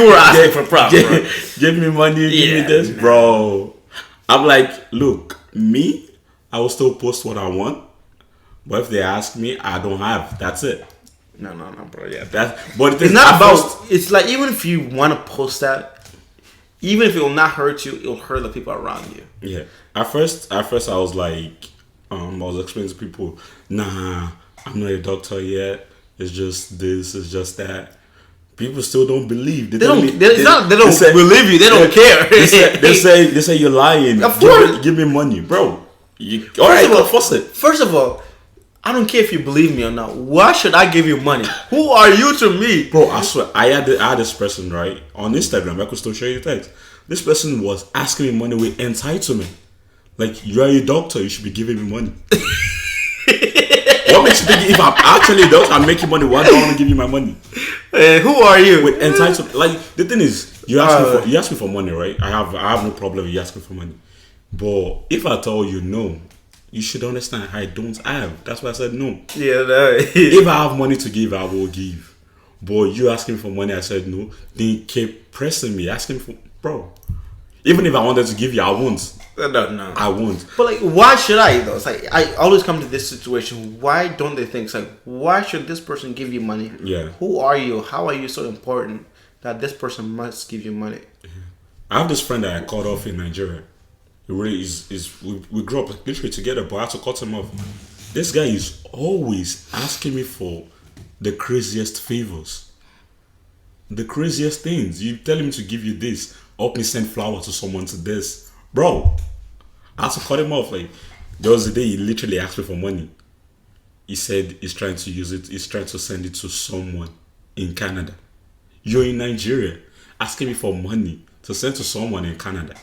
were asking for props, bro. Give me money, give me this, bro. I'm like, look, me, I will still post what I want, but if they ask me, I don't have. That's it. No, bro. Yeah, but it's not about. It's like, even if you want to post that, even if it will not hurt you, it will hurt the people around you. Yeah. At first I was like, I was explaining to people, nah, I'm not a doctor yet. It's just this, it's just that. People still don't believe. They don't believe you. They don't care. They say you're lying. Of course. Give me money, bro. First of all, I don't care if you believe me or not. Why should I give you money? Who are you to me? Bro, I swear, I had this person, right, on Instagram. I could still show you text. This person was asking me money with entitlement. Like, you are a doctor, you should be giving me money. What makes you think if I'm actually a doctor, I'm making money, why do I want to give you my money? Who are you? With entitlement. Like, the thing is, you ask me for money, right? I have no problem with you asking for money. But if I tell you no, you should understand I don't have. That's why I said no. Yeah, no. If I have money to give, I will give. But you asking for money, I said no. Then you keep pressing me, asking for, bro. Even if I wanted to give you, I won't. No. I won't. But like, why should I though? It's like, I always come to this situation. Why don't they think, it's like, why should this person give you money? Yeah. Who are you? How are you so important that this person must give you money? I have this friend that I caught off in Nigeria. He really is we grew up literally together, but I had to cut him off. This guy is always asking me for the craziest favors. The craziest things. You tell him to give you this, help me send flour to someone to this, bro. I had to cut him off. Like there was a day he literally asked me for money. He said he's trying to use it. He's trying to send it to someone in Canada. You're in Nigeria, asking me for money to send to someone in Canada.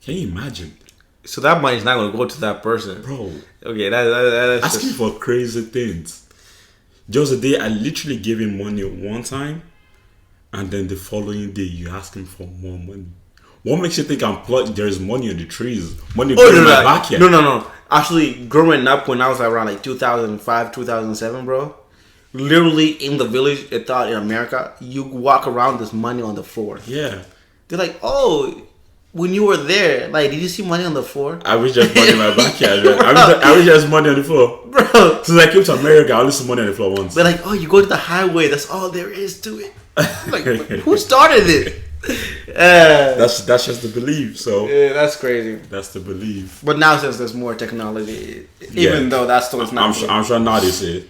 Can you imagine? So that money's not gonna go to that person, Bro. Okay, that's Asking just... for crazy things. There was a day I literally gave him money one time, and then the following day you ask him for more money. What makes you think there is money on the trees? Money in my backyard? No. Actually, growing up when I was around like 2005, 2007, bro, literally in the village, I thought in America, you walk around, there's money on the floor. Yeah. They're like, oh, when you were there, like, did you see money on the floor? I wish there's money in my backyard, man. I wish there's money on the floor. Bro. Since I came to America, I only saw money on the floor once. They're like, oh, you go to the highway, that's all there is to it. Like, who started it? That's just the belief. So yeah, that's crazy. That's the belief. But now since there's more technology, even though that still is not, I'm sure now they say.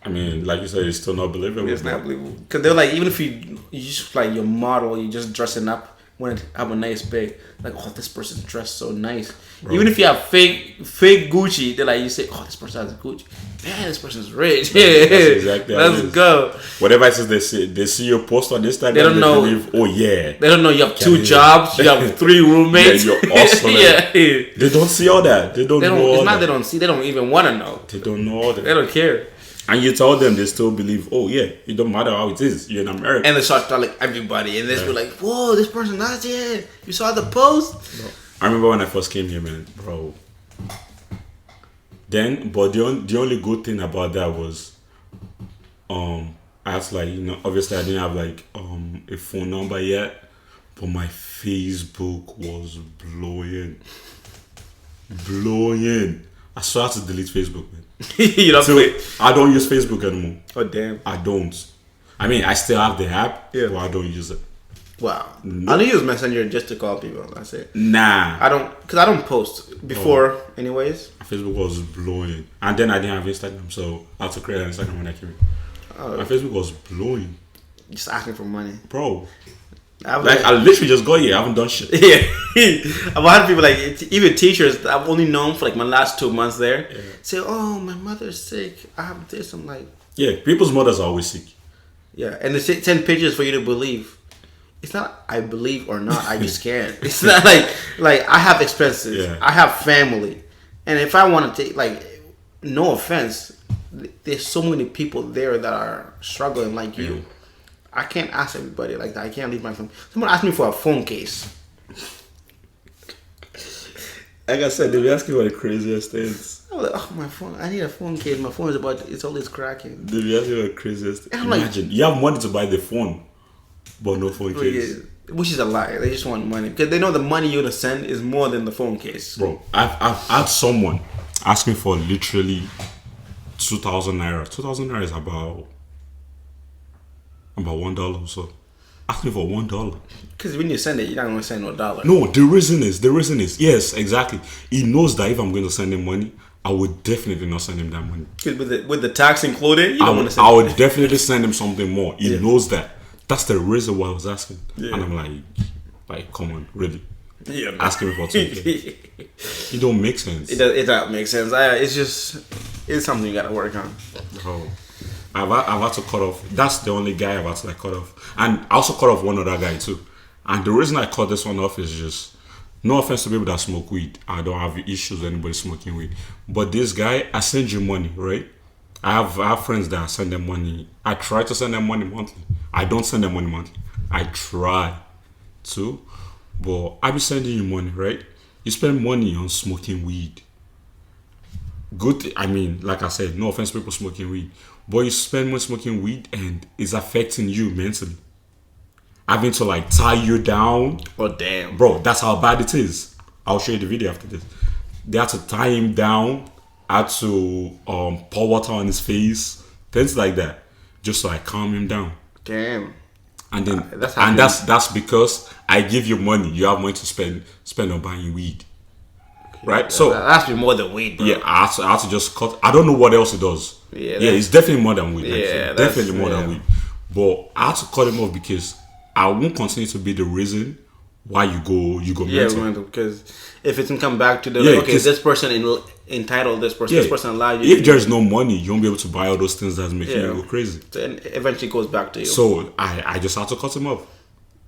I mean, like you said, it's still not believable. It's not believable because they're like, even if you just like your model, you just dressing up when it have a nice bag, like, oh, this person's dressed so nice. Bro. Even if you have fake Gucci, they're like, you say, oh, this person has Gucci. Man, this person's rich. Yeah, exactly. Let's go. Whatever it says, they see your post on Instagram. They don't know. Believe, oh yeah. They don't know you have 2 jobs. You have 3 roommates. Yeah, you're awesome. Yeah. They don't see all that. They don't know. It's not. They don't see. They don't even want to know. They don't know all that. They don't care. And you tell them, they still believe, oh yeah, it don't matter how it is, you're in America. And they start telling everybody, and they be like, whoa, this person not yet. You saw the post? Bro. I remember when I first came here, man, bro. Then, but the only good thing about that was, I had to, like, you know, obviously I didn't have like a phone number yet, but my Facebook was blowing. I still have to delete Facebook, man. You don't play. I don't use Facebook anymore. Oh damn! I don't. I mean, I still have the app, but I don't use it. Wow. No. I only use Messenger just to call people. That's it. Nah. I don't, because I don't post before, anyways. Facebook was blowing, and then I didn't have Instagram, so I had to create an Instagram when I came in. My Facebook was blowing. Just asking for money, bro. I literally just got here. I haven't done shit. Yeah. I've had people like, even teachers I've only known for like my last 2 months there say, oh, my mother's sick, I have this. I'm like, yeah, people's mothers are always sick. Yeah, and they send pictures for you to believe. It's not I believe or not, I just can't. It's not like I have expenses, I have family, and if I want to take, like, no offense, there's so many people there that are struggling like you. I can't ask everybody like that. I can't leave my phone. Someone asked me for a phone case. Like I said, they be asking for the craziest things. I was like, oh, my phone. I need a phone case. My phone is it's always cracking. They be asking for the craziest things. Imagine, like, you have money to buy the phone, but no phone case. Yeah, which is a lie. They just want money. Because they know the money you're going to send is more than the phone case. Bro, I've had someone ask me for literally 2,000 naira. 2,000 naira is about $1 or so. Ask me for $1. Because when you send it, you're not going to send no dollar. No, the reason is, yes, exactly. He knows that if I'm going to send him money, I would definitely not send him that money. With the tax included, you don't want to send I would definitely send him something more. He knows that. That's the reason why I was asking. Yeah. And I'm like, come on, really? Yeah, asking me for something. It don't make sense. It doesn't make sense. It's something you got to work on. Bro. I've had to cut off. That's the only guy I've had to cut off. And I also cut off one other guy too. And the reason I cut this one off is just, no offense to people that smoke weed. I don't have issues with anybody smoking weed. But this guy, I send you money, right? I have friends that I send them money. I try to send them money monthly. I don't send them money monthly. I try to. But I be sending you money, right? You spend money on smoking weed. Good, I mean, like I said, no offense to people smoking weed. But you spend money smoking weed and it's affecting you mentally. Having to like tie you down. Oh damn. Bro, that's how bad it is. I'll show you the video after this. They had to tie him down. Had to pour water on his face. Things like that. Just so I calm him down. Damn. And then that's because I give you money. You have money to spend on buying weed. Right? So that has to be more than weed, bro. Yeah, I have to just cut. I don't know what else it does. Yeah, it's definitely more than weed. Yeah, definitely more than weed. But I had to cut him off because I won't continue to be the reason why you go mental. Because if it's come back to the Yeah, this person entitled this person, Yeah, this person allowed you. if there's no money, you won't be able to buy all those things that's making you go crazy. Then eventually goes back to you. So I just had to cut him off.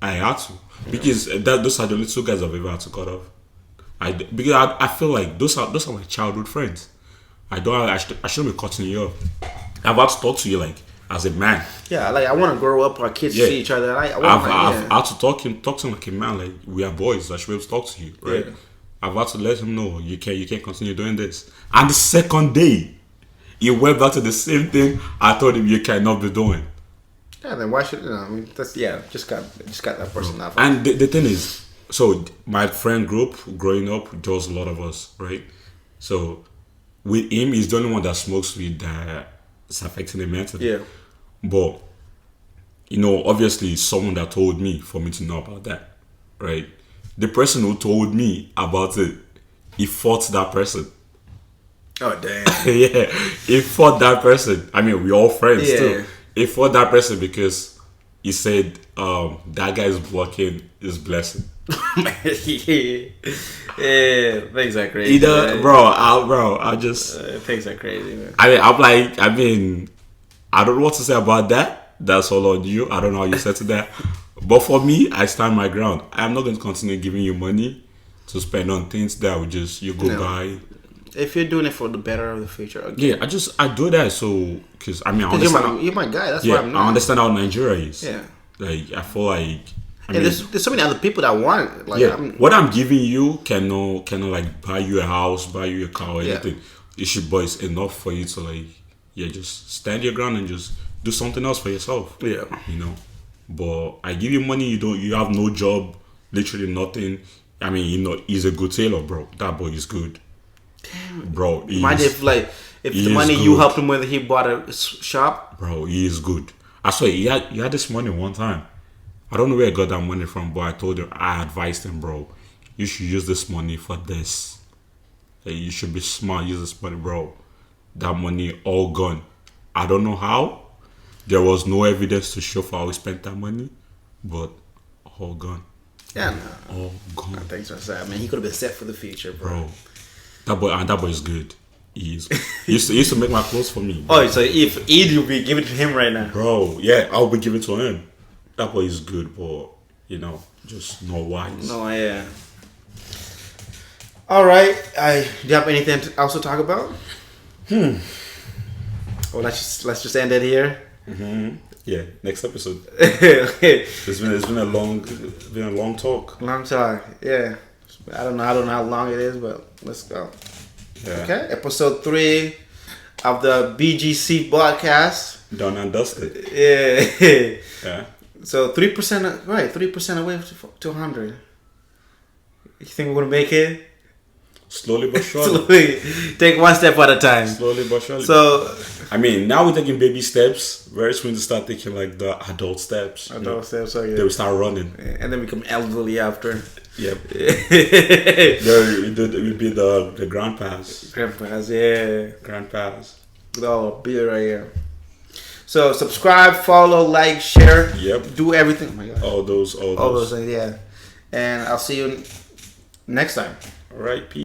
I had to because those are the only two guys I've ever had to cut off. Because I feel like those are my childhood friends. I shouldn't be cutting you off. I've had to talk to you like as a man. Yeah, like I want to grow up. Our kids see each other. I've had to talk to him like a man. Like we are boys. I should be able to talk to you, right? Yeah. I've had to let him know you can't continue doing this. And the second day, he went back to the same thing I told him you cannot be doing. Yeah, then why should I mean that's just got that person off. And the thing is, so my friend group growing up, there was a lot of us, right? So with him, he's the only one that smokes weed that's affecting him mentally. Yeah. But obviously, someone that told me for me to know about that, right? The person who told me about it, he fought that person. Oh damn! Yeah, he fought that person. I mean, we all friends too. He fought that person because he said that guy is blocking his blessing. Yeah, things are crazy. I just things are crazy. Man. I mean, I don't know what to say about that. That's all on you. I don't know how you said to that. But for me, I stand my ground. I'm not going to continue giving you money to spend on things that will just you go buy. If you're doing it for the better of the future, okay. Yeah, I do that so because I mean you're my guy. That's why I'm not. I understand how Nigeria is. Yeah, like I feel like there's so many other people that want it. Like what I'm giving you cannot like buy you a house, buy you a car or anything. It should, but it's enough for you to like just stand your ground and just do something else for yourself. Yeah, But I give you money, you have no job, literally nothing. I mean, he's a good tailor, bro. That boy is good. Damn. Bro, imagine if the money you helped him with, he bought a shop. Bro, he is good. I swear, he had this money one time. I don't know where I got that money from, but I told him, I advised him, bro, you should use this money for this. Like, you should be smart, use this money, bro. That money all gone. I don't know how. There was no evidence to show for how he spent that money, but all gone. Yeah, no. All gone. Thanks for saying. I mean, he could have been set for the future, bro. That boy is good. He used to make my clothes for me. Bro. Oh, so if Eid, you'll be giving it to him right now, bro. Yeah, I'll be giving it to him. That boy is good, but just not wise. No, yeah. All right. Do you have anything else to talk about? Well, let's just end it here. Mm-hmm. Yeah, next episode. Okay. It's been a long talk. Long talk. Yeah. I don't know how long it is, but let's go. Yeah. Okay. Episode 3 of the BGC podcast. Done and dusted. Yeah. Yeah. So 3%, right? 3% away to 100. You think we're gonna make it? Slowly but surely. Slowly. Take one step at a time. Slowly but surely. So, I mean, now we're taking baby steps. Very soon to start taking like the adult steps. Steps, okay. They will start running. And then become elderly after. Yep. It will be the grandpas. Grandpas, yeah. Grandpas. With all the beer right here. So, subscribe, follow, like, share. Yep. Do everything. Oh my God. All those things, yeah. And I'll see you next time. All right, peace.